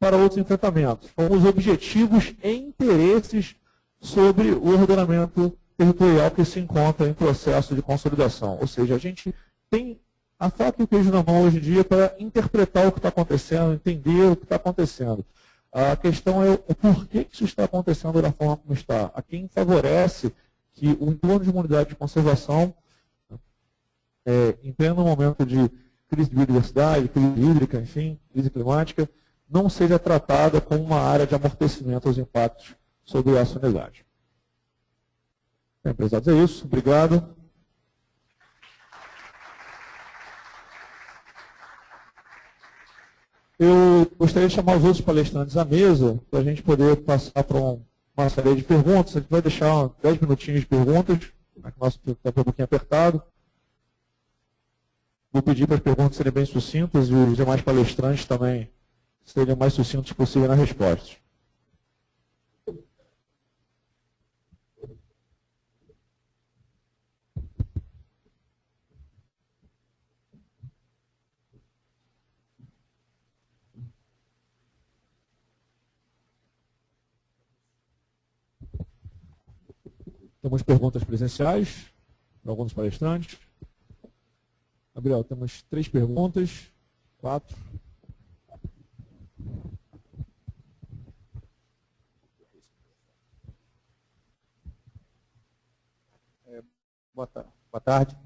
para outros enfrentamentos, como os objetivos e interesses sobre o ordenamento territorial que se encontra em processo de consolidação. Ou seja, a gente tem a faca e o queijo na mão hoje em dia para interpretar o que está acontecendo, entender o que está acontecendo. A questão é o porquê que isso está acontecendo da forma como está. A quem favorece que o entorno de uma unidade de conservação, em pleno momento de crise de biodiversidade, crise hídrica, enfim, crise climática, não seja tratada como uma área de amortecimento aos impactos sobre essa unidade. Bem, prezados, é isso. Obrigado. Eu gostaria de chamar os outros palestrantes à mesa para a gente poder passar para uma série de perguntas. A gente vai deixar 10 minutinhos de perguntas, já que o nosso tempo está um pouquinho apertado. Vou pedir para as perguntas serem bem sucintas e os demais palestrantes também serem o mais sucintos possível nas respostas. Temos perguntas presenciais para alguns palestrantes. Gabriel, temos 3 perguntas, 4. Boa tarde.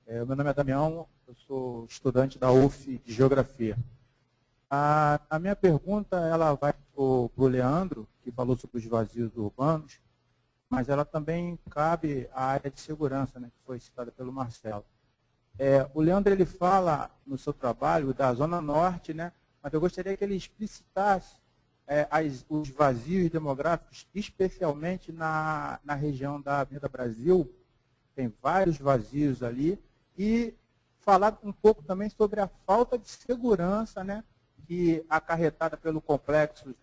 Meu nome é Damião, eu sou estudante da UF de Geografia. A minha pergunta ela vai para o Leandro, que falou sobre os vazios urbanos, mas ela também cabe à área de segurança, né, que foi citada pelo Marcelo. O Leandro ele fala no seu trabalho da Zona Norte, né, mas eu gostaria que ele explicitasse os vazios demográficos, especialmente na região da Avenida Brasil. Tem vários vazios ali, e falar um pouco também sobre a falta de segurança, né, que acarretada pelo complexos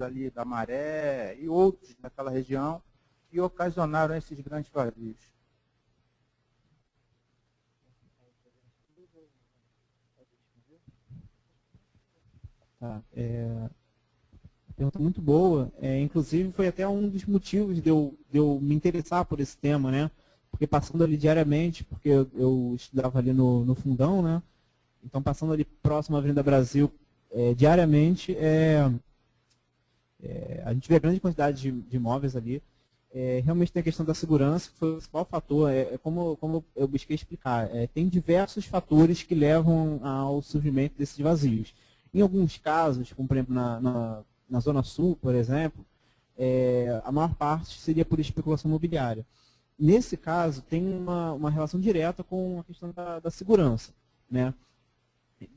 ali da Maré e outros daquela região, que ocasionaram esses grandes vazios. Tá, pergunta muito boa. Inclusive, foi até um dos motivos de eu me interessar por esse tema, né? Porque passando ali diariamente, porque eu estudava ali no Fundão, né? Então, passando ali próximo à Avenida Brasil, diariamente, a gente vê a grande quantidade de imóveis ali. Realmente tem a questão da segurança, que foi o principal fator. Como eu busquei explicar, tem diversos fatores que levam ao surgimento desses vazios. Em alguns casos, como por exemplo na Zona Sul, por exemplo, a maior parte seria por especulação imobiliária. Nesse caso, tem uma relação direta com a questão da segurança, né?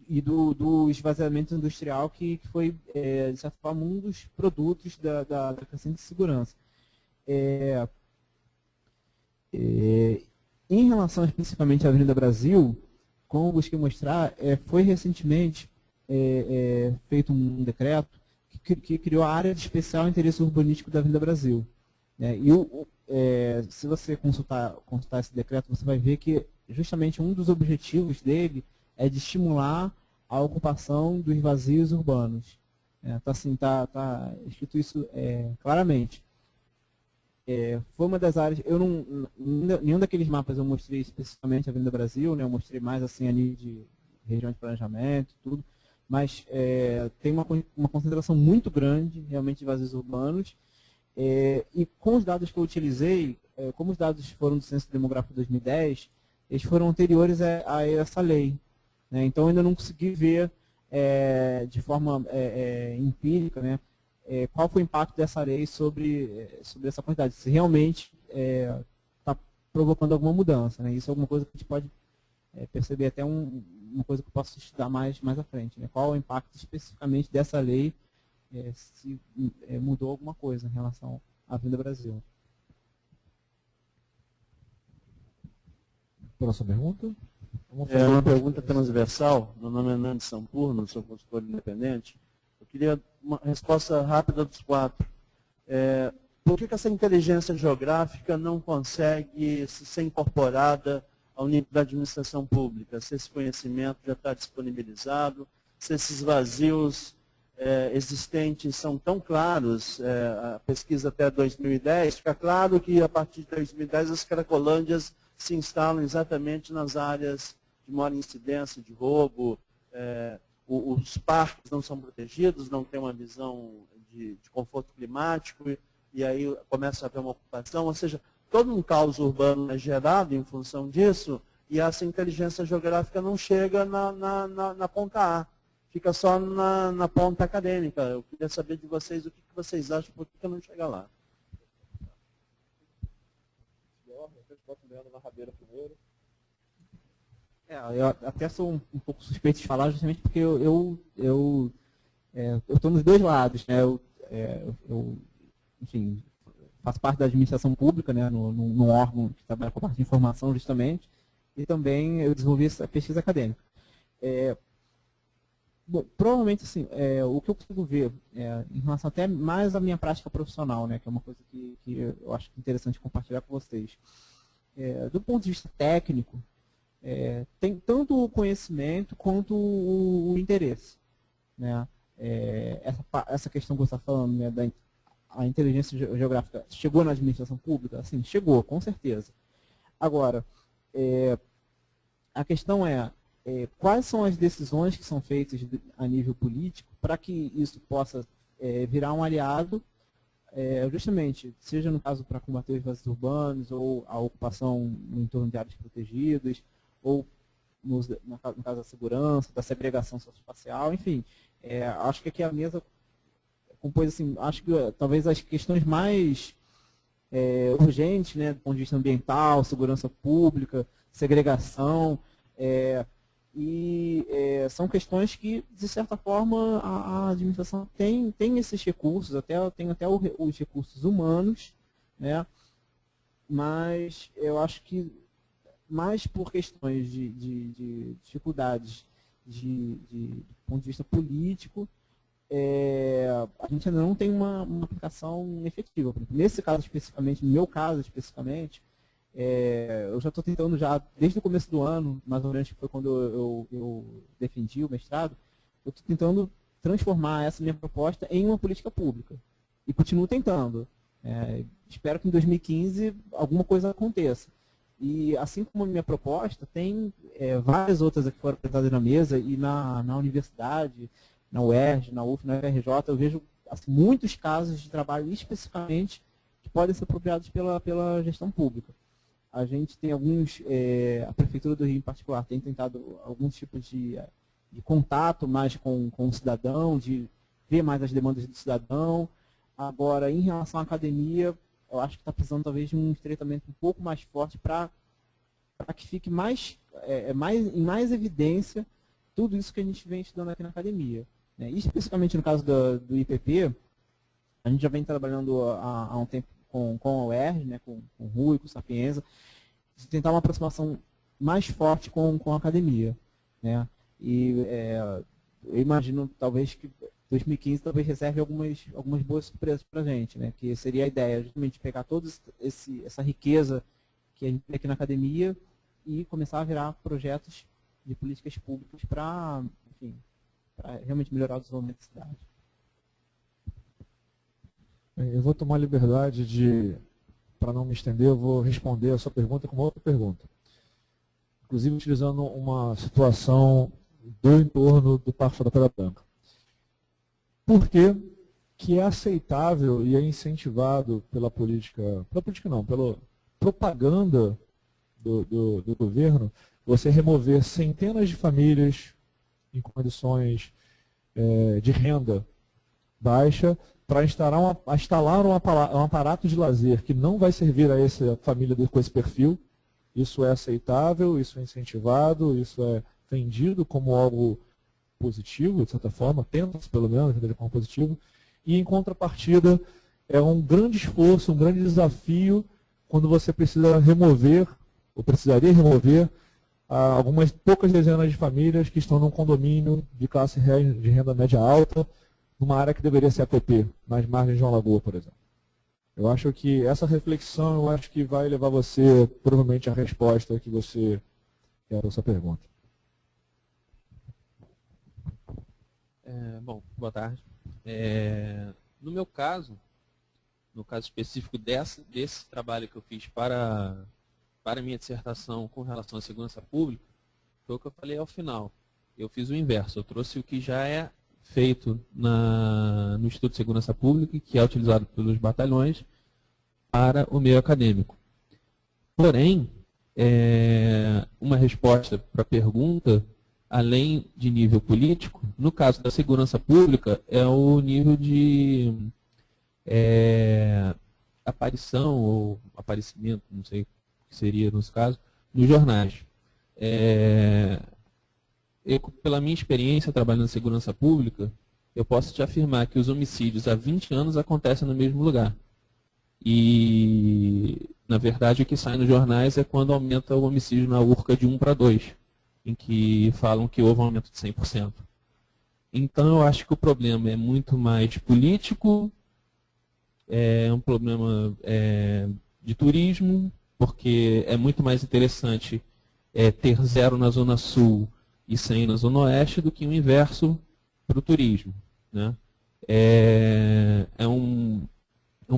E do esvaziamento industrial, que foi, de certa forma, um dos produtos da crescente segurança. Em relação especificamente à Avenida Brasil, como eu busquei mostrar, foi recentemente feito um decreto que criou a área de especial interesse urbanístico da Avenida Brasil. Se você consultar esse decreto, você vai ver que justamente um dos objetivos dele é de estimular a ocupação dos vazios urbanos. Tá escrito isso claramente. Foi uma das áreas, nenhum daqueles mapas eu mostrei especificamente a Avenida Brasil, né, eu mostrei mais assim a nível de região de planejamento e tudo, mas tem uma concentração muito grande, realmente, de vazios urbanos. E com os dados que eu utilizei, como os dados foram do Censo Demográfico 2010, eles foram anteriores a essa lei, né? Então, eu ainda não consegui ver de forma empírica, né, qual foi o impacto dessa lei sobre essa quantidade, se realmente está provocando alguma mudança, né? Isso é alguma coisa que a gente pode perceber, até uma coisa que eu posso estudar mais à frente, né? Qual é o impacto especificamente dessa lei, se mudou alguma coisa em relação à Avenida Brasil. Próxima pergunta. É uma pergunta transversal. Meu nome é Nando Sampurno, sou consultor independente. Eu queria uma resposta rápida dos quatro. Por que essa inteligência geográfica não consegue ser incorporada ao nível da administração pública? Se esse conhecimento já está disponibilizado, se esses vazios existentes são tão claros, a pesquisa até 2010, fica claro que a partir de 2010 as cracolândias se instalam exatamente nas áreas de maior incidência de roubo, os parques não são protegidos, não tem uma visão de conforto climático, e aí começa a haver uma ocupação, ou seja, todo um caos urbano é gerado em função disso, e essa inteligência geográfica não chega na ponta A, fica só na ponta acadêmica. Eu queria saber de vocês o que vocês acham, por que não chega lá. Eu até sou um pouco suspeito de falar, justamente porque eu estou nos dois lados, né? Enfim, faço parte da administração pública, né? Num órgão que trabalha com a parte de informação, justamente, e também eu desenvolvi essa pesquisa acadêmica. Bom, provavelmente, assim, o que eu consigo ver, em relação até mais à minha prática profissional, né? Que é uma coisa que eu acho interessante compartilhar com vocês. Do ponto de vista técnico, tem tanto o conhecimento quanto o interesse, né? Essa questão que você está falando, né, a inteligência geográfica chegou na administração pública? Sim, chegou, com certeza. Agora, a questão quais são as decisões que são feitas a nível político para que isso possa virar um aliado, justamente, seja no caso para combater os vazios urbanos, ou a ocupação no entorno de áreas protegidas, ou no caso da segurança, da segregação socioespacial, enfim. Acho que aqui a mesa compôs, assim, acho que talvez as questões mais urgentes, né, do ponto de vista ambiental, segurança pública, segregação, são questões que, de certa forma, a administração tem esses recursos, tem até os recursos humanos, né? Mas eu acho que, mais por questões de dificuldades do ponto de vista político, a gente ainda não tem uma aplicação efetiva. Nesse caso especificamente, no meu caso especificamente, eu já estou tentando, desde o começo do ano, mais ou menos, que foi quando eu defendi o mestrado, eu estou tentando transformar essa minha proposta em uma política pública. E continuo tentando. Espero que em 2015 alguma coisa aconteça. E assim como a minha proposta, tem várias outras que foram apresentadas na mesa, e na universidade, na UERJ, na UF, na UFRJ, eu vejo assim, muitos casos de trabalho especificamente que podem ser apropriados pela gestão pública. A gente tem a Prefeitura do Rio em particular tem tentado alguns tipos de contato mais com o cidadão, de ver mais as demandas do cidadão. Agora, em relação à academia, eu acho que está precisando talvez de um estreitamento um pouco mais forte para que fique em mais evidência tudo isso que a gente vem estudando aqui na academia, né? E especificamente no caso do IPP, a gente já vem trabalhando há um tempo com a UERJ, né, com o Rui, com o Sapienza, de tentar uma aproximação mais forte com a academia, né? E eu imagino talvez que 2015 talvez reserve algumas boas surpresas para a gente, né? Que seria a ideia, justamente pegar toda essa riqueza que a gente tem aqui na academia e começar a virar projetos de políticas públicas para realmente melhorar o desenvolvimento da cidade. Eu vou tomar a liberdade para não me estender, eu vou responder a sua pergunta com uma outra pergunta. Inclusive utilizando uma situação do entorno do Parque da Pedra Branca. Por que é aceitável e é incentivado pela política não, pela propaganda do governo, você remover centenas de famílias em condições de renda baixa para instalar um aparato de lazer que não vai servir a essa família com esse perfil. Isso é aceitável, isso é incentivado, isso é vendido como algo positivo, de certa forma, tenta-se pelo menos vender como positivo, e em contrapartida é um grande esforço, um grande desafio quando você precisa remover, ou precisaria remover, algumas poucas dezenas de famílias que estão num condomínio de classe de renda média alta, numa área que deveria ser APP, nas margens de uma lagoa, por exemplo. Eu acho que essa reflexão, eu acho que vai levar você, provavelmente, à resposta que você quer a sua pergunta. Bom, boa tarde. No meu caso, no caso específico desse trabalho que eu fiz para a minha dissertação com relação à segurança pública, foi o que eu falei ao final. Eu fiz o inverso, eu trouxe o que já é feito no Instituto de Segurança Pública, que é utilizado pelos batalhões, para o meio acadêmico. Porém, uma resposta para a pergunta, além de nível político, no caso da segurança pública, é o nível de aparição ou aparecimento, não sei o que seria nesse caso, nos jornais. Pela minha experiência trabalhando em segurança pública, eu posso te afirmar que os homicídios há 20 anos acontecem no mesmo lugar. E, na verdade, o que sai nos jornais é quando aumenta o homicídio na URCA de 1 para 2, em que falam que houve um aumento de 100%. Então, eu acho que o problema é muito mais político, é um problema de turismo, porque é muito mais interessante ter 0 na Zona Sul e 100 na Zona Oeste do que o inverso para o turismo, né? É um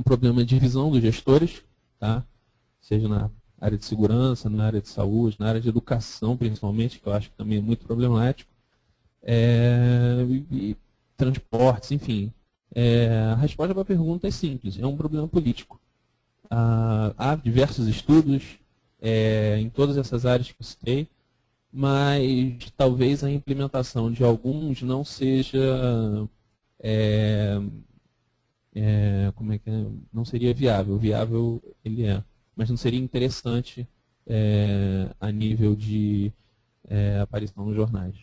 problema de visão dos gestores, tá? Seja na área de segurança, na área de saúde, na área de educação, principalmente, que eu acho que também é muito problemático, e transportes, enfim. A resposta para a pergunta é simples, é um problema político. Há diversos estudos em todas essas áreas que eu citei, mas talvez a implementação de alguns não seja, como é que é? Não seria viável. Viável ele é, mas não seria interessante a nível de aparição nos jornais.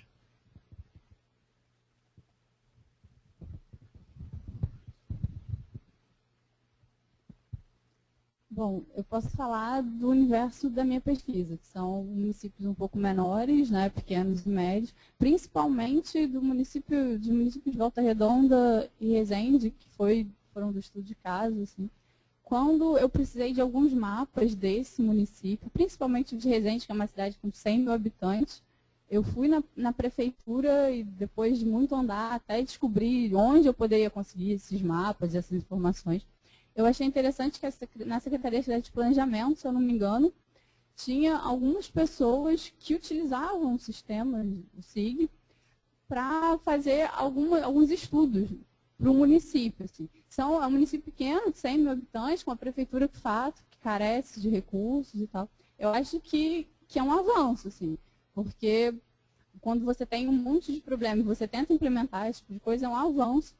Bom, eu posso falar do universo da minha pesquisa, que são municípios um pouco menores, né, pequenos e médios, principalmente de municípios de Volta Redonda e Resende, que foram do estudo de caso, assim. Quando eu precisei de alguns mapas desse município, principalmente de Resende, que é uma cidade com 100 mil habitantes, eu fui na prefeitura e depois de muito andar até descobrir onde eu poderia conseguir esses mapas, essas informações. Eu achei interessante que na Secretaria de Planejamento, se eu não me engano, tinha algumas pessoas que utilizavam o sistema, o SIG, para fazer alguns estudos para o município. Assim. É um município pequeno, de 100 mil habitantes, com a prefeitura que carece de recursos e tal. Eu acho que é um avanço, assim, porque quando você tem um monte de problemas e você tenta implementar esse tipo de coisa, é um avanço.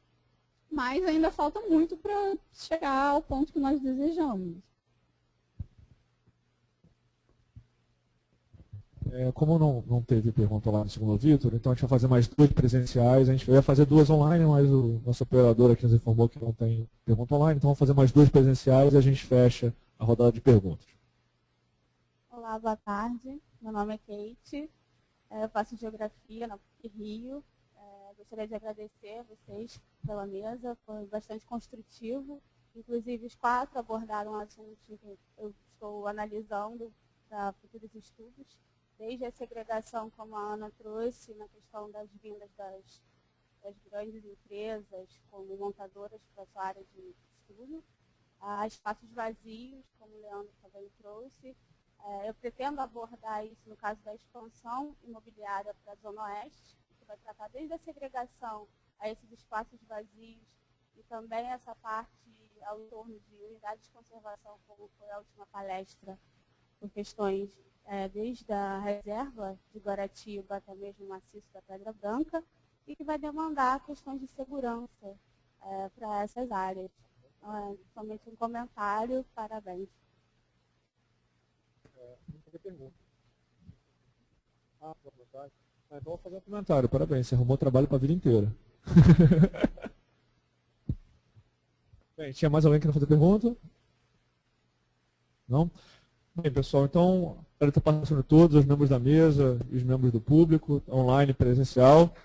Mas ainda falta muito para chegar ao ponto que nós desejamos. Como não teve pergunta lá no segundo Vitor, então a gente vai fazer mais 2 presenciais. A gente ia fazer 2 online, mas o nosso operador aqui nos informou que não tem pergunta online, então vamos fazer mais 2 presenciais e a gente fecha a rodada de perguntas. Olá, boa tarde. Meu nome é Kate, eu faço Geografia na PUC-Rio. Gostaria de agradecer a vocês pela mesa, foi bastante construtivo. Inclusive, os 4 abordaram assuntos que eu estou analisando para futuros estudos, desde a segregação, como a Ana trouxe, na questão das vindas das grandes empresas como montadoras para a sua área de estudo, a espaços vazios, como o Leandro também trouxe, Eu pretendo abordar isso no caso da expansão imobiliária para a Zona Oeste, que vai tratar desde a segregação a esses espaços vazios e também essa parte ao entorno de unidades de conservação, como foi a última palestra, por questões desde a reserva de Guaratiba até mesmo o maciço da Pedra Branca, e que vai demandar questões de segurança para essas áreas. Somente um comentário, parabéns. Pergunta. Então vou fazer um comentário. Parabéns, você arrumou trabalho para a vida inteira. Bem, tinha mais alguém querendo fazer pergunta? Não? Bem, pessoal, então, quero estar passando todos os membros da mesa e os membros do público, online e presencial.